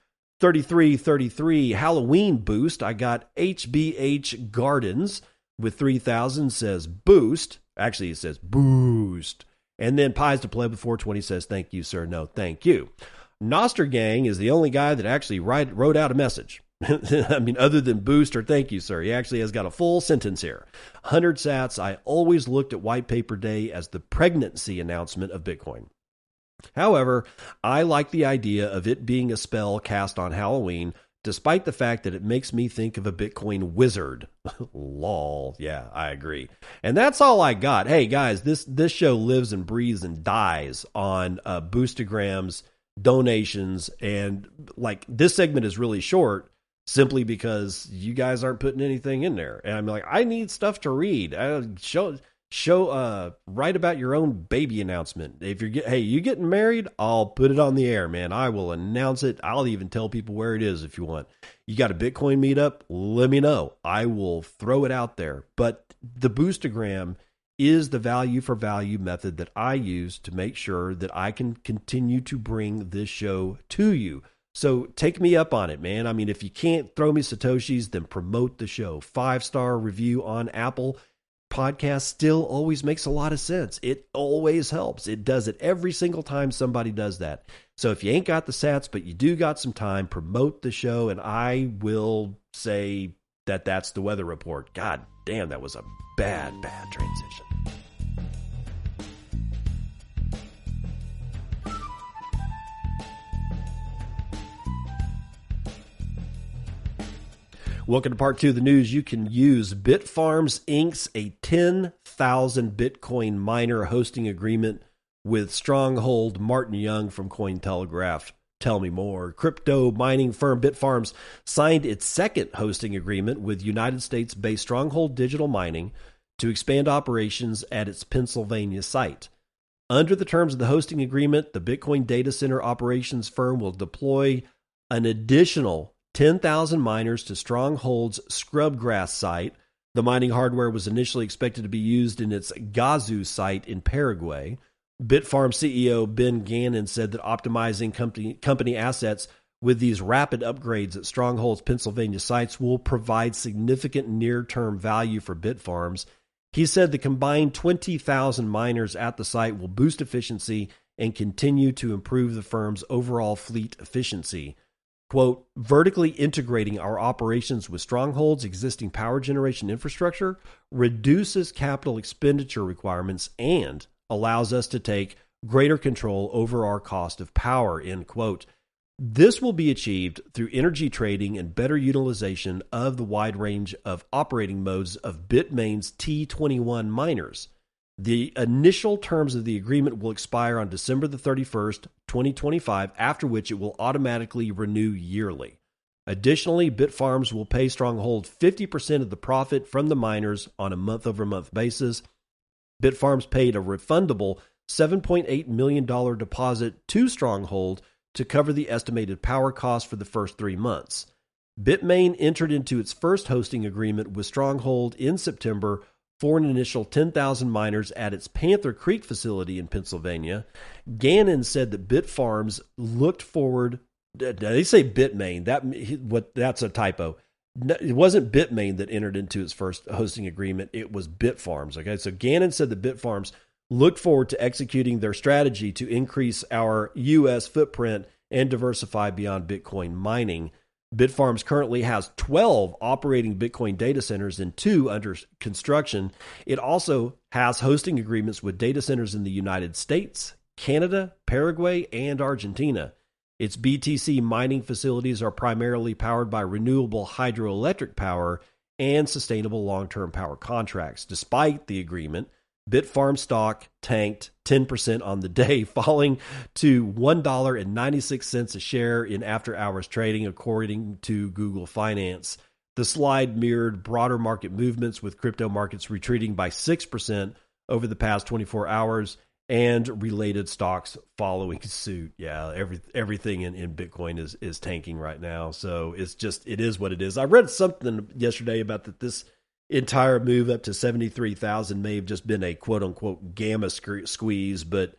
3333 Halloween boost. I got HBH Gardens with 3,000 says boost. Actually, it says boost. And then Pies to Play before 20 says, thank you, sir. No, thank you. Nostr Gang is the only guy that actually wrote out a message. I mean, other than boost or thank you, sir. He actually has got a full sentence here. 100 sats. I always looked at White Paper Day as the pregnancy announcement of Bitcoin. However, I like the idea of it being a spell cast on Halloween, despite the fact that it makes me think of a Bitcoin wizard. Lol. Yeah, I agree. And that's all I got. Hey, guys, this show lives and breathes and dies on boostograms, donations, and like this segment is really short simply because you guys aren't putting anything in there. And I'm like, I need stuff to read. Write about your own baby announcement. If you getting married, I'll put it on the air, man. I will announce it. I'll even tell people where it is if you want. You got a Bitcoin meetup? Let me know. I will throw it out there. But the boostogram is the value for value method that I use to make sure that I can continue to bring this show to you. So take me up on it, man. I mean, if you can't throw me Satoshis, then promote the show. 5-star review on Apple Podcast still always makes a lot of sense. It always helps. It does it every single time somebody does that. So if you ain't got the sats, but you do got some time, promote the show, and I will say that that's the weather report. God damn, that was a bad transition. Welcome to part 2 of the news. You can use Bitfarms inks a 10,000 Bitcoin miner hosting agreement with Stronghold Martin Young from Cointelegraph Tell me more. Crypto mining firm Bitfarms signed its second hosting agreement with United States-based Stronghold Digital Mining to expand operations at its Pennsylvania site. Under the terms of the hosting agreement, the Bitcoin data center operations firm will deploy an additional 10,000 miners to Stronghold's Scrubgrass site. The mining hardware was initially expected to be used in its Gazu site in Paraguay. Bitfarm CEO Ben Gannon said that optimizing company assets with these rapid upgrades at Stronghold's Pennsylvania sites will provide significant near-term value for Bitfarms. He said the combined 20,000 miners at the site will boost efficiency and continue to improve the firm's overall fleet efficiency. Quote, vertically integrating our operations with Stronghold's existing power generation infrastructure reduces capital expenditure requirements and allows us to take greater control over our cost of power, end quote. This will be achieved through energy trading and better utilization of the wide range of operating modes of Bitmain's T21 miners. The initial terms of the agreement will expire on December the 31st, 2025, after which it will automatically renew yearly. Additionally, Bitfarms will pay Stronghold 50% of the profit from the miners on a month-over-month basis. Bitfarms paid a refundable $7.8 million deposit to Stronghold to cover the estimated power costs for the first 3 months. Bitmain entered into its first hosting agreement with Stronghold in September for an initial 10,000 miners at its Panther Creek facility in Pennsylvania. Gannon said that Bitfarms looked forward. They say Bitmain. That's a typo. It wasn't Bitmain that entered into its first hosting agreement. It was Bitfarms. Okay, so Gannon said that Bitfarms looked forward to executing their strategy to increase our U.S. footprint and diversify beyond Bitcoin mining. Bitfarms currently has 12 operating Bitcoin data centers and 2 under construction. It also has hosting agreements with data centers in the United States, Canada, Paraguay, and Argentina. Its BTC mining facilities are primarily powered by renewable hydroelectric power and sustainable long-term power contracts. Despite the agreement, Bitfarms stock tanked 10% on the day, falling to $1.96 a share in after-hours trading, according to Google Finance. The slide mirrored broader market movements, with crypto markets retreating by 6% over the past 24 hours and related stocks following suit. Yeah, everything in Bitcoin is tanking right now. So it is what it is. I read something yesterday about that this entire move up to 73,000 may have just been a quote-unquote gamma squeeze, but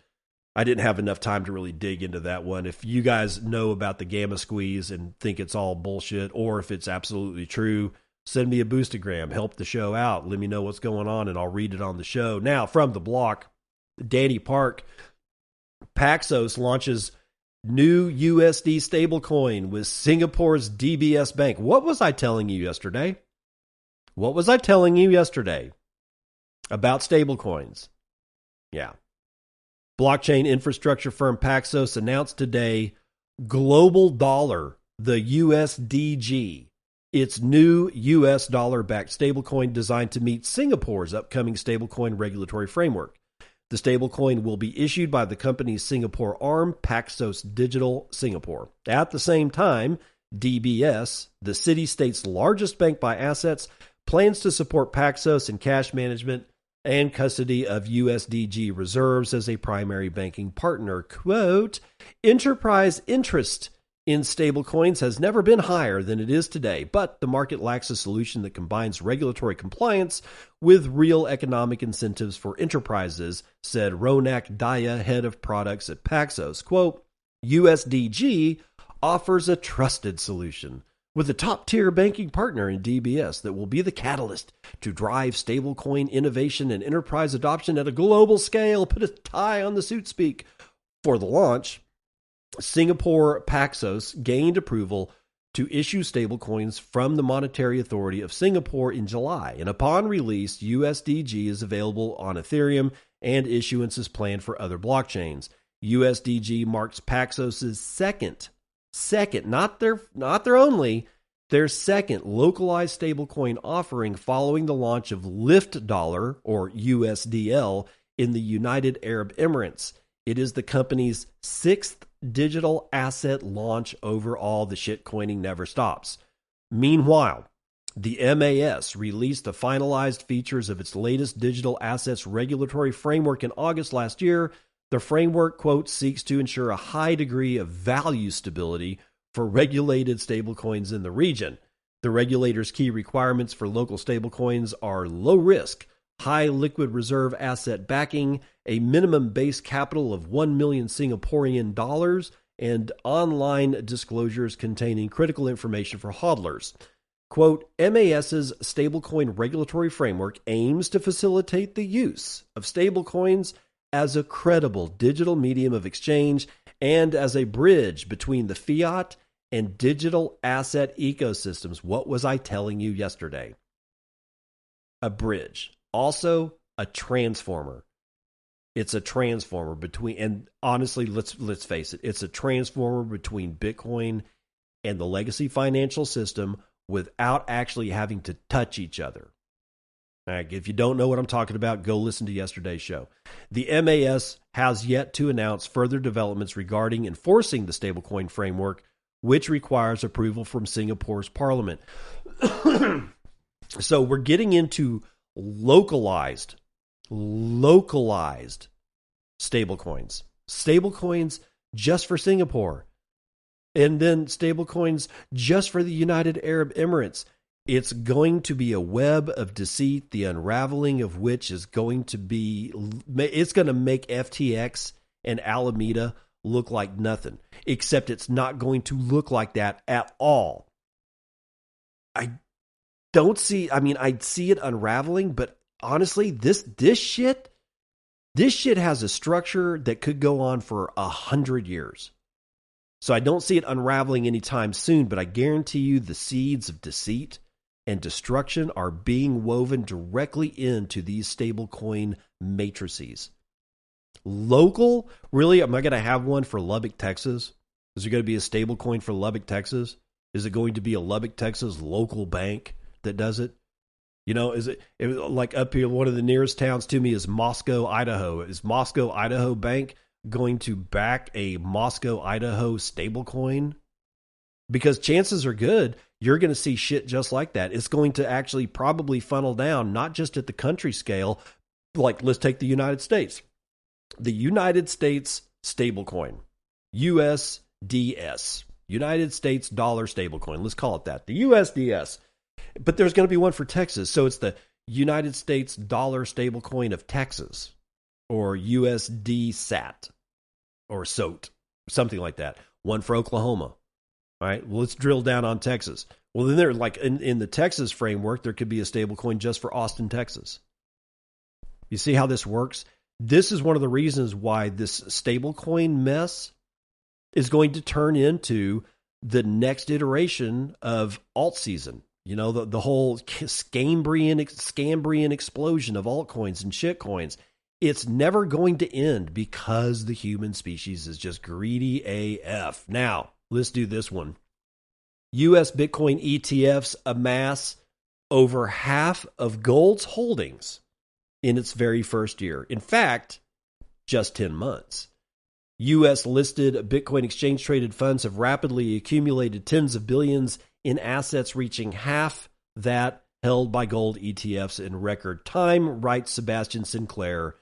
I didn't have enough time to really dig into that one. If you guys know about the gamma squeeze and think it's all bullshit, or if it's absolutely true, send me a boostagram, help the show out, let me know what's going on, and I'll read it on the show. Now, from the block, Danny Park, Paxos launches new USD stablecoin with Singapore's DBS Bank. What was I telling you yesterday? What was I telling you yesterday about stablecoins? Yeah. Blockchain infrastructure firm Paxos announced today Global Dollar, the USDG, its new US dollar-backed stablecoin designed to meet Singapore's upcoming stablecoin regulatory framework. The stablecoin will be issued by the company's Singapore arm, Paxos Digital Singapore. At the same time, DBS, the city-state's largest bank by assets, plans to support Paxos in cash management and custody of USDG reserves as a primary banking partner. Quote, enterprise interest in stablecoins has never been higher than it is today, but the market lacks a solution that combines regulatory compliance with real economic incentives for enterprises, said Ronak Daya, head of products at Paxos. Quote, USDG offers a trusted solution with a top-tier banking partner in DBS that will be the catalyst to drive stablecoin innovation and enterprise adoption at a global scale. Put a tie on the suit speak. For the launch, Singapore Paxos gained approval to issue stablecoins from the Monetary Authority of Singapore in July, and upon release, USDG is available on Ethereum and issuance is planned for other blockchains. USDG marks Paxos' second, not their only, their second localized stablecoin offering following the launch of Lyft Dollar, or USDL, in the United Arab Emirates. It is the company's sixth digital asset launch overall. The shitcoining never stops. Meanwhile, the MAS released the finalized features of its latest digital assets regulatory framework in August last year. The framework, quote, seeks to ensure a high degree of value stability for regulated stablecoins in the region. The regulator's key requirements for local stablecoins are low risk, high liquid reserve asset backing, a minimum base capital of 1 million Singaporean dollars, and online disclosures containing critical information for hodlers. Quote, MAS's stablecoin regulatory framework aims to facilitate the use of stablecoins as a credible digital medium of exchange and as a bridge between the fiat and digital asset ecosystems. What was I telling you yesterday? A bridge. Also, a transformer. It's a transformer between, and honestly, let's face it, it's a transformer between Bitcoin and the legacy financial system without actually having to touch each other. All right, if you don't know what I'm talking about, go listen to yesterday's show. The MAS has yet to announce further developments regarding enforcing the stablecoin framework, which requires approval from Singapore's parliament. So we're getting into localized stablecoins. Stablecoins just for Singapore. And then stablecoins just for the United Arab Emirates. It's going to be a web of deceit, the unraveling of which is going to be, it's going to make FTX and Alameda look like nothing, except it's not going to look like that at all. I'd see it unraveling, but honestly, this shit has a structure that could go on for 100 years. So I don't see it unraveling anytime soon, but I guarantee you the seeds of deceit and destruction are being woven directly into these stablecoin matrices. Local? Really? Am I going to have one for Lubbock, Texas? Is there going to be a stablecoin for Lubbock, Texas? Is it going to be a Lubbock, Texas local bank that does it? You know, is it like up here, one of the nearest towns to me is Moscow, Idaho. Is Moscow, Idaho Bank going to back a Moscow, Idaho stablecoin? Because chances are good you're going to see shit just like that. It's going to actually probably funnel down, not just at the country scale. Like, let's take the United States. The United States stablecoin, USDS, United States dollar stablecoin. Let's call it that, the USDS. But there's going to be one for Texas. So it's the United States dollar stablecoin of Texas, or USD SAT, or SOT, something like that. One for Oklahoma. All right, well, let's drill down on Texas. Well, then like in the Texas framework, there could be a stablecoin just for Austin, Texas. You see how this works? This is one of the reasons why this stablecoin mess is going to turn into the next iteration of alt season. You know, the whole Scambrian explosion of altcoins and shitcoins. It's never going to end because the human species is just greedy AF. Now, let's do this one. U.S. Bitcoin ETFs amass over half of gold's holdings in its very first year. In fact, just 10 months. U.S. listed Bitcoin exchange traded funds have rapidly accumulated tens of billions in assets, reaching half that held by gold ETFs in record time, writes Sebastian Sinclair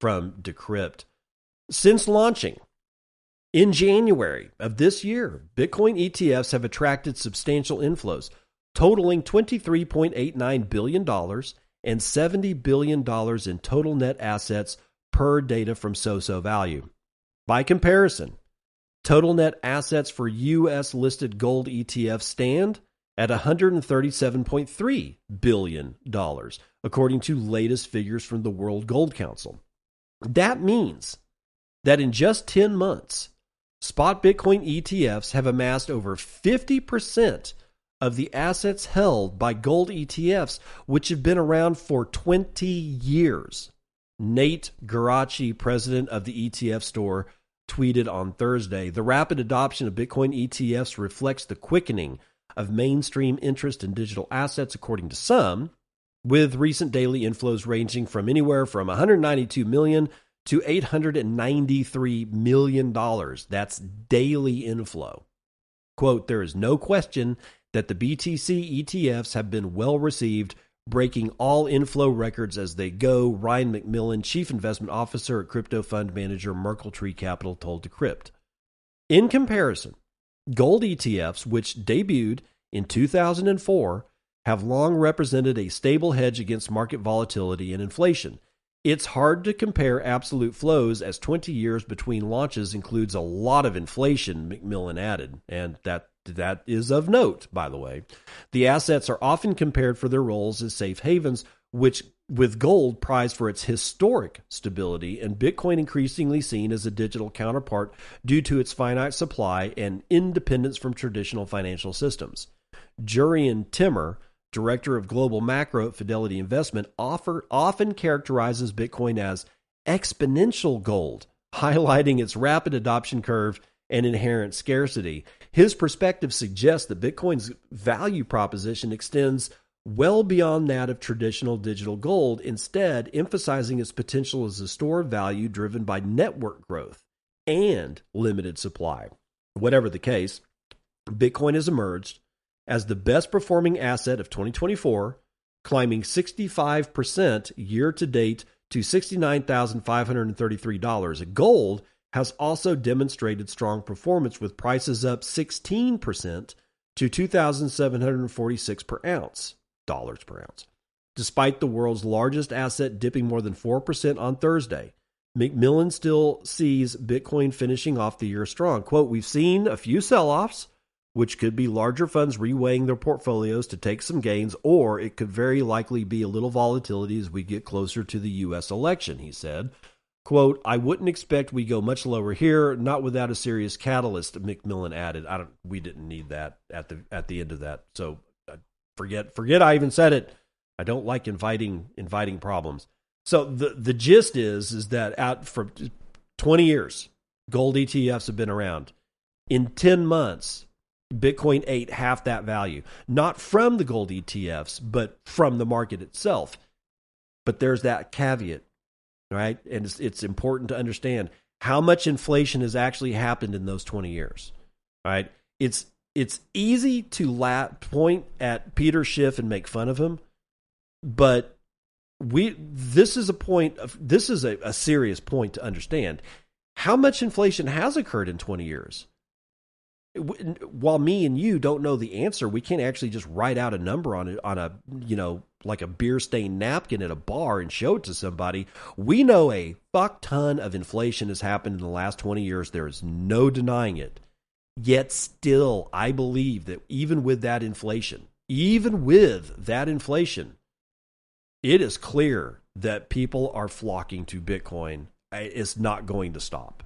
from Decrypt. Since launching in January of this year, Bitcoin ETFs have attracted substantial inflows, totaling $23.89 billion and $70 billion in total net assets per data from SoSo Value. By comparison, total net assets for U.S. listed gold ETFs stand at $137.3 billion, according to latest figures from the World Gold Council. That means that in just 10 months, spot Bitcoin ETFs have amassed over 50% of the assets held by gold ETFs, which have been around for 20 years. Nate Garachi, president of the ETF store, tweeted on Thursday, the rapid adoption of Bitcoin ETFs reflects the quickening of mainstream interest in digital assets, according to some, with recent daily inflows ranging from anywhere from 192 million to $893 million. That's daily inflow. Quote, there is no question that the BTC ETFs have been well received, breaking all inflow records as they go, Ryan McMillan, chief investment officer at crypto fund manager Merkle Tree Capital, told Decrypt. In comparison, gold ETFs, which debuted in 2004, have long represented a stable hedge against market volatility and inflation. It's hard to compare absolute flows as 20 years between launches includes a lot of inflation, McMillan added, and that is of note, by the way. The assets are often compared for their roles as safe havens, which with gold prized for its historic stability and Bitcoin increasingly seen as a digital counterpart due to its finite supply and independence from traditional financial systems. Jurian Timmer, director of global macro at Fidelity Investment, often characterizes Bitcoin as exponential gold, highlighting its rapid adoption curve and inherent scarcity. His perspective suggests that Bitcoin's value proposition extends well beyond that of traditional digital gold, instead emphasizing its potential as a store of value driven by network growth and limited supply. Whatever the case, Bitcoin has emerged as the best performing asset of 2024, climbing 65% year to date to $69,533. Gold has also demonstrated strong performance with prices up 16% to $2,746 per ounce, dollars per ounce. Despite the world's largest asset dipping more than 4% on Thursday, McMillan still sees Bitcoin finishing off the year strong. Quote, we've seen a few sell-offs, which could be larger funds reweighing their portfolios to take some gains, or it could very likely be a little volatility as we get closer to the U.S. election, he said. Quote, I wouldn't expect we go much lower here, not without a serious catalyst, McMillan added. We didn't need that at the end of that. So forget I even said it. I don't like inviting problems. So the gist is that out for 20 years, gold ETFs have been around. In 10 months, Bitcoin ate half that value, not from the gold ETFs, but from the market itself. But there's that caveat, right? And it's important to understand how much inflation has actually happened in those 20 years, right? It's easy to point at Peter Schiff and make fun of him, but this is a serious point to understand. How much inflation has occurred in 20 years? While me and you don't know the answer, we can't actually just write out a number on a like a beer stained napkin at a bar and show it to somebody. We know a fuck ton of inflation has happened in the last 20 years. There is no denying it. Yet still, I believe that even with that inflation, it is clear that people are flocking to Bitcoin. It's not going to stop.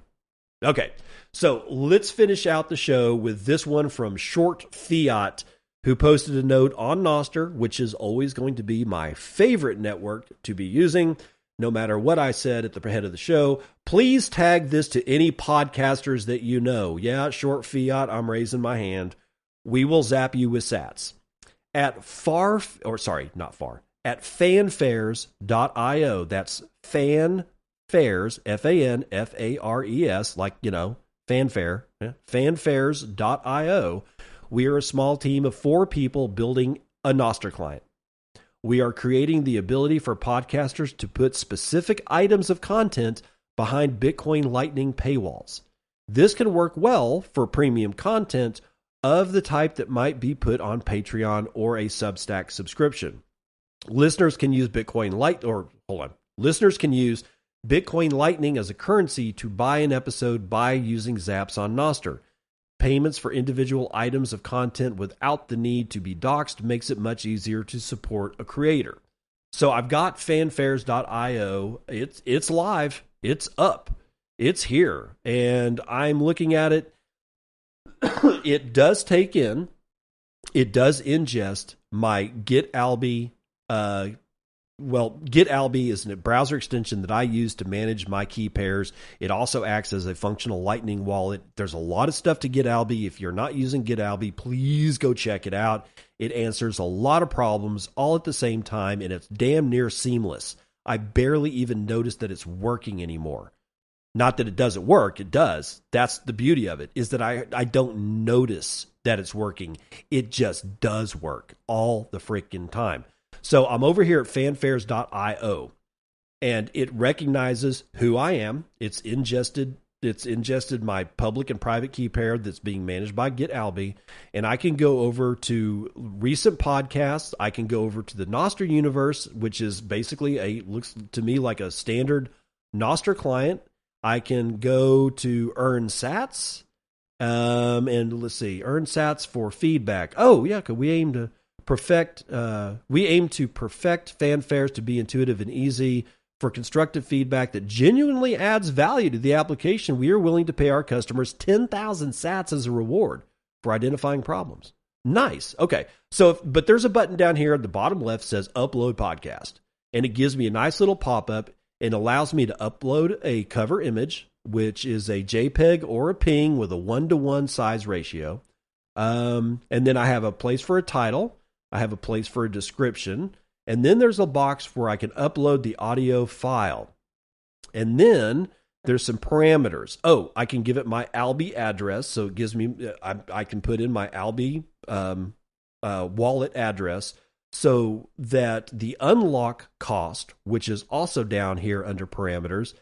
Okay, so let's finish out the show with this one from Short Fiat, who posted a note on Nostr, which is always going to be my favorite network to be using, no matter what I said at the head of the show. Please tag this to any podcasters that you know. Yeah, Short Fiat, I'm raising my hand. We will zap you with sats. At fanfares.io. That's fanfares, FANFARES, like, fanfare, fanfares.io. We are a small team of 4 people building a Nostr client. We are creating the ability for podcasters to put specific items of content behind Bitcoin Lightning paywalls. This can work well for premium content of the type that might be put on Patreon or a Substack subscription. Listeners can use Bitcoin Lightning as a currency to buy an episode by using zaps on Nostr. Payments for individual items of content without the need to be doxed makes it much easier to support a creator. So I've got fanfares.io. It's live. It's up. It's here. And I'm looking at it. It does ingest my GetAlby. GetAlby is a browser extension that I use to manage my key pairs. It also acts as a functional Lightning wallet. There's a lot of stuff to GetAlby. If you're not using GetAlby, please go check it out. It answers a lot of problems all at the same time, and it's damn near seamless. I barely even notice that it's working anymore. Not that it doesn't work, it does. That's the beauty of it, is that I don't notice that it's working. It just does work all the freaking time. So I'm over here at fanfares.io, and it recognizes who I am. It's ingested my public and private key pair that's being managed by GetAlby, and I can go over to recent podcasts. I can go over to the Nostr universe, which is basically looks to me like a standard Nostr client. I can go to earn sats, and let's see, earn sats for feedback. Oh yeah, we aim to perfect fanfares to be intuitive and easy. For constructive feedback that genuinely adds value to the application, we are willing to pay our customers 10,000 sats as a reward for identifying problems. Nice. Okay. But there's a button down here at the bottom left that says upload podcast, and it gives me a nice little pop-up and allows me to upload a cover image, which is a JPEG or a PNG with a 1-to-1 size ratio. And then I have a place for a title. I have a place for a description. And then there's a box where I can upload the audio file. And then there's some parameters. Oh, I can give it my Alby address. So it gives me, I can put in my Alby wallet address so that the unlock cost, which is also down here under parameters,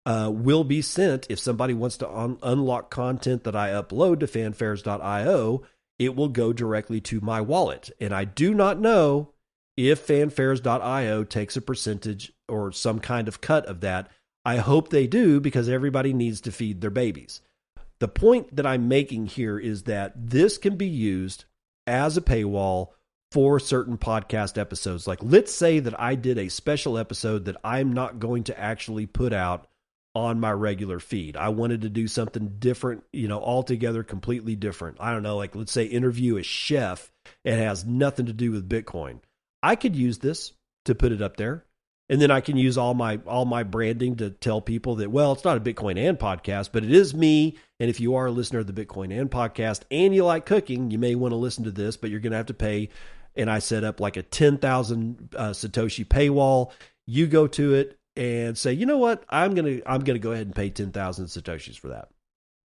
will be sent. If somebody wants to unlock content that I upload to fanfares.io, it will go directly to my wallet. And I do not know if fanfares.io takes a percentage or some kind of cut of that. I hope they do, because everybody needs to feed their babies. The point that I'm making here is that this can be used as a paywall for certain podcast episodes. Like, let's say that I did a special episode that I'm not going to actually put out on my regular feed. I wanted to do something different, altogether completely different. I don't know, like let's say interview a chef. It has nothing to do with Bitcoin. I could use this to put it up there, and then I can use all my branding to tell people that, well, it's not a Bitcoin and podcast, but it is me. And if you are a listener of the Bitcoin and podcast and you like cooking, you may want to listen to this, but you're going to have to pay. And I set up like a 10,000 Satoshi paywall. You go to it and say, you know what? I'm gonna go ahead and pay 10,000 Satoshis for that.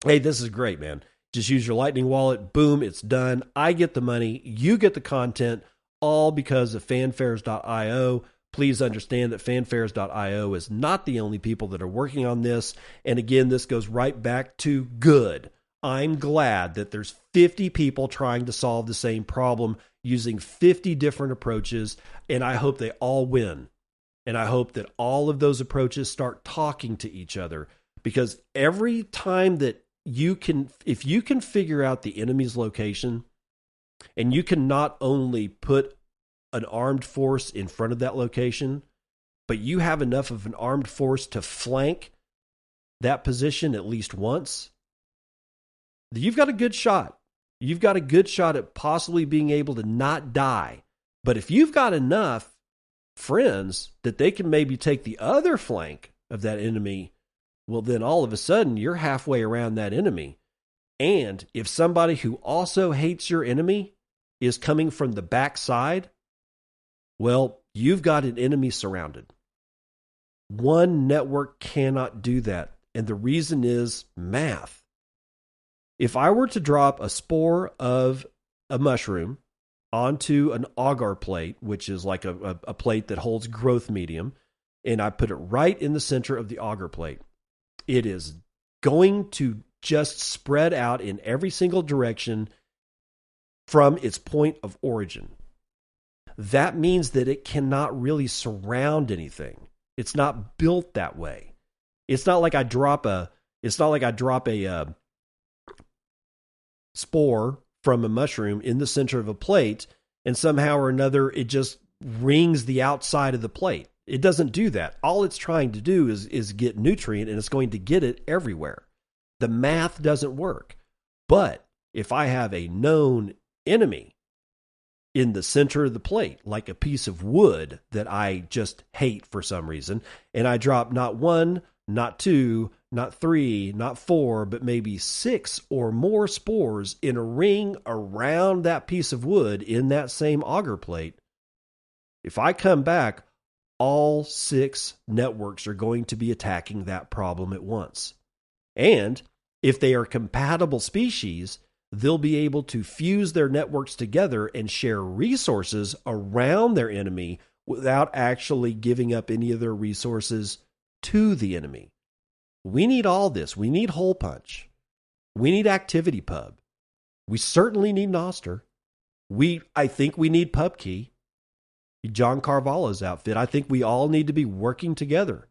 Hey, this is great, man. Just use your Lightning wallet. Boom, it's done. I get the money. You get the content. All because of fanfares.io. Please understand that fanfares.io is not the only people that are working on this. And again, this goes right back to good. I'm glad that there's 50 people trying to solve the same problem using 50 different approaches, and I hope they all win. And I hope that all of those approaches start talking to each other, because every time that if you can figure out the enemy's location, and you can not only put an armed force in front of that location, but you have enough of an armed force to flank that position at least once, you've got a good shot. You've got a good shot at possibly being able to not die. But if you've got enough friends that they can maybe take the other flank of that enemy, well, then all of a sudden you're halfway around that enemy. And if somebody who also hates your enemy is coming from the backside, well, you've got an enemy surrounded. One network cannot do that. And the reason is math. If I were to drop a spore of a mushroom onto an agar plate, which is like a plate that holds growth medium, and I put it right in the center of the agar plate, it is going to just spread out in every single direction from its point of origin. That means that it cannot really surround anything. It's not built that way. It's not like I drop a spore from a mushroom in the center of a plate and somehow or another it just rings the outside of the plate. It doesn't do that. All it's trying to do is get nutrient, and it's going to get it everywhere. The math doesn't work. But if I have a known enemy in the center of the plate, like a piece of wood that I just hate for some reason, and I drop not one, not two, not three, not four, but maybe 6 or more spores in a ring around that piece of wood in that same agar plate, if I come back, all 6 networks are going to be attacking that problem at once. And if they are compatible species, they'll be able to fuse their networks together and share resources around their enemy without actually giving up any of their resources to the enemy. We need all this. We need hole punch. We need ActivityPub. We certainly need nostr. I think we need Pubky. John Carvalho's outfit. I think we all need to be working together.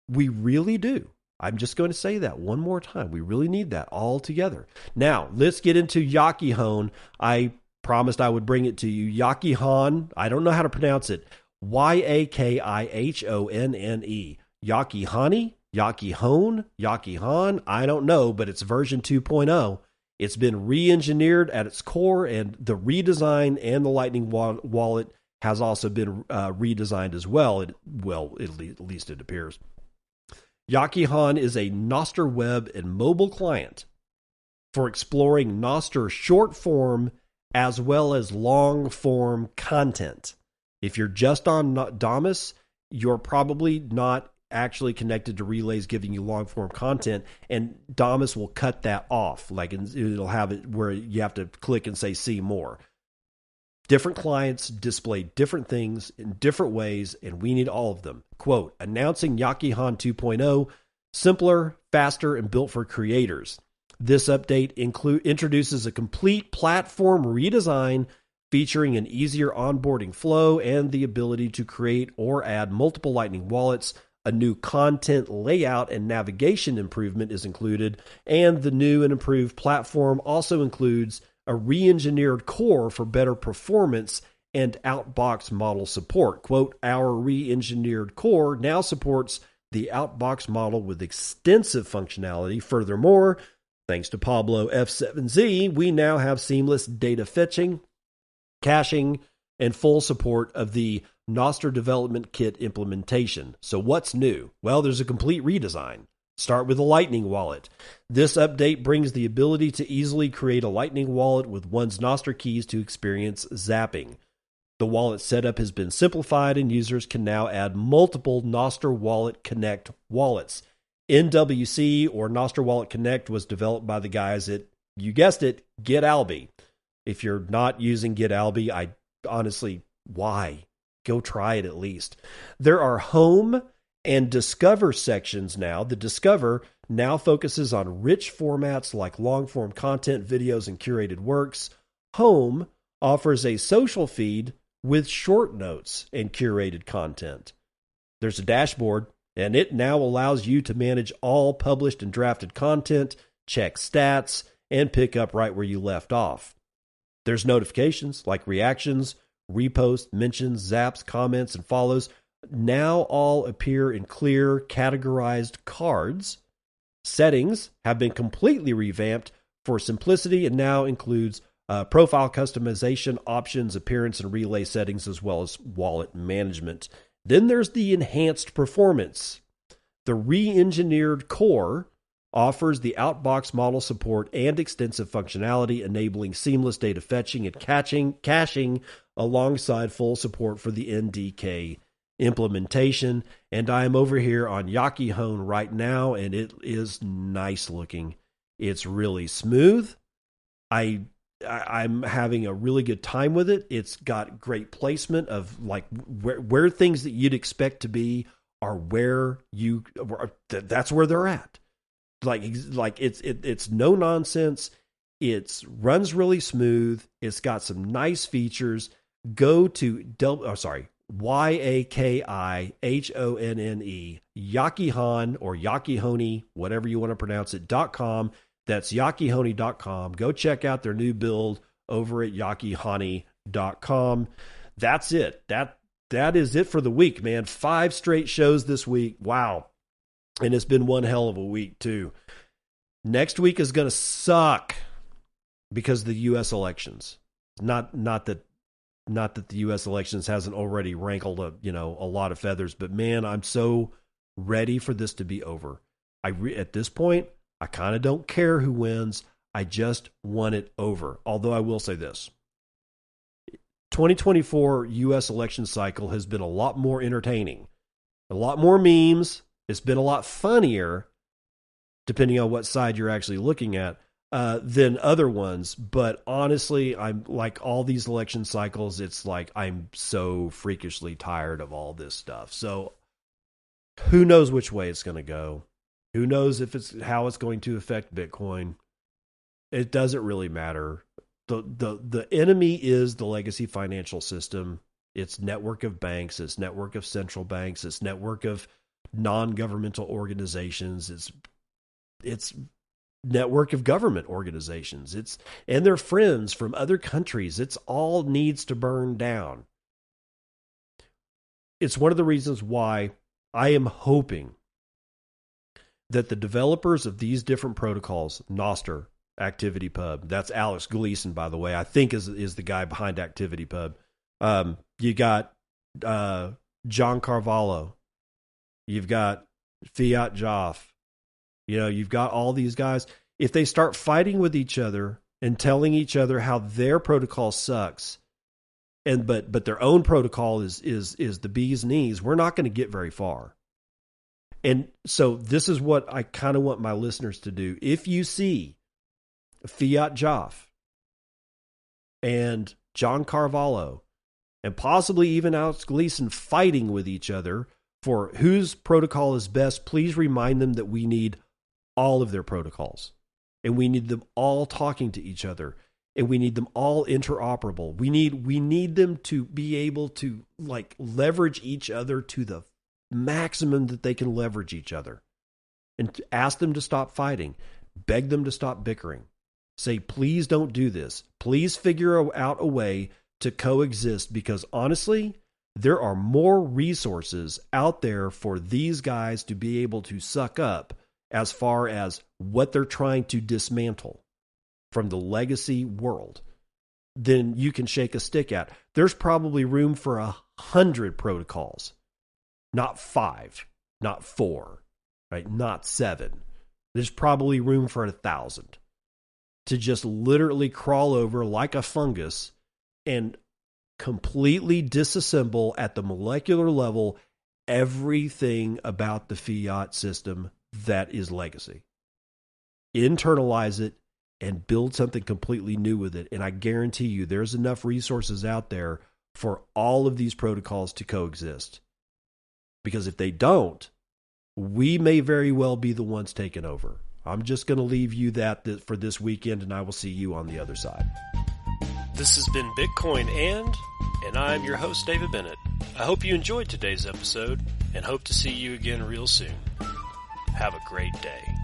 We really do. I'm just going to say that one more time. We really need that all together. Now, let's get into Yakihonne. I promised I would bring it to you. Yakihonne, I don't know how to pronounce it. Yakihonne. Yakihonne? Yakihonne? I don't know, but it's version 2.0. It's been re-engineered at its core, and the redesign and the Lightning wallet has also been redesigned as well. At least it appears. Yakihonne is a nostr web and mobile client for exploring nostr short form as well as long form content. If you're just on Damus, you're probably not actually connected to relays giving you long form content, and Damus will cut that off. Like it'll have it where you have to click and say see more. Different clients display different things in different ways, and we need all of them. Quote, announcing Yakihonne 2.0, simpler, faster, and built for creators. This update introduces a complete platform redesign featuring an easier onboarding flow and the ability to create or add multiple Lightning wallets. A new content layout and navigation improvement is included, and the new and improved platform also includes a re-engineered core for better performance and outbox model support. Quote, our re-engineered core now supports the outbox model with extensive functionality. Furthermore, thanks to Pablo F7Z, we now have seamless data fetching, caching, and full support of the nostr development kit implementation. So what's new? Well, there's a complete redesign. Start with a Lightning wallet. This update brings the ability to easily create a Lightning wallet with one's nostr keys to experience zapping. The wallet setup has been simplified, and users can now add multiple Nostr Wallet Connect wallets. NWC, or Nostr Wallet Connect, was developed by the guys at, you guessed it, GetAlby. If you're not using GetAlby, I honestly, why? Go try it at least. There are home and discover sections now. The discover now focuses on rich formats like long-form content, videos, and curated works. Home offers a social feed with short notes and curated content. There's a dashboard, and it now allows you to manage all published and drafted content, check stats, and pick up right where you left off. There's notifications like reactions, reposts, mentions, zaps, comments, and follows now all appear in clear, categorized cards. Settings have been completely revamped for simplicity and now includes profile customization options, appearance and relay settings, as well as wallet management. Then there's the enhanced performance. The re-engineered core offers the outbox model support and extensive functionality, enabling seamless data fetching and caching alongside full support for the NDK implementation. And I am over here on Yakihonne right now, and it is nice looking. It's really smooth. I'm having a really good time with it. It's got great placement of like where things that you'd expect to be are where that's where they're at. Like it's no nonsense. It runs really smooth. It's got some nice features. Go to Yakihonne, Yakihonne or Yakihonne, whatever you want to pronounce it, .com. That's yakihonne.com. Go check out their new build over at yakihonne.com. That's it. That is it for the week, man. 5 straight shows this week. Wow. And it's been one hell of a week, too. Next week is going to suck because of the U.S. elections. Not that the U.S. elections hasn't already rankled a lot of feathers, but man, I'm so ready for this to be over. At this point, I kind of don't care who wins. I just want it over. Although I will say this. 2024 U.S. election cycle has been a lot more entertaining, a lot more memes. It's been a lot funnier, depending on what side you're actually looking at, than other ones. But honestly, I'm like all these election cycles, it's like I'm so freakishly tired of all this stuff. So who knows which way it's going to go? Who knows how it's going to affect Bitcoin? It doesn't really matter. The enemy is the legacy financial system. Its network of banks, its network of central banks, its network of non-governmental organizations, its network of government organizations, and their friends from other countries. It's all needs to burn down. It's one of the reasons why I am hoping that the developers of these different protocols, nostr, ActivityPub, that's Alex Gleason, by the way, I think is the guy behind ActivityPub. You got John Carvalho, you've got Fiat Joff, you've got all these guys. If they start fighting with each other and telling each other how their protocol sucks, but their own protocol is the bee's knees, we're not going to get very far. And so this is what I kind of want my listeners to do. If you see Fiat Joff and John Carvalho and possibly even Alex Gleason fighting with each other for whose protocol is best, please remind them that we need all of their protocols, and we need them all talking to each other, and we need them all interoperable. We need them to be able to like leverage each other to the maximum that they can leverage each other, and to ask them to stop fighting, beg them to stop bickering, say, please don't do this. Please figure out a way to coexist, because honestly, there are more resources out there for these guys to be able to suck up as far as what they're trying to dismantle from the legacy world than you can shake a stick at. There's probably room for 100 protocols, not 5, not 4, right? Not 7. There's probably room for 1,000 to just literally crawl over like a fungus and completely disassemble at the molecular level everything about the fiat system that is legacy. Internalize it and build something completely new with it. And I guarantee you there's enough resources out there for all of these protocols to coexist. Because if they don't, we may very well be the ones taking over. I'm just going to leave you that for this weekend, and I will see you on the other side. This has been Bitcoin and I'm your host, David Bennett. I hope you enjoyed today's episode and hope to see you again real soon. Have a great day.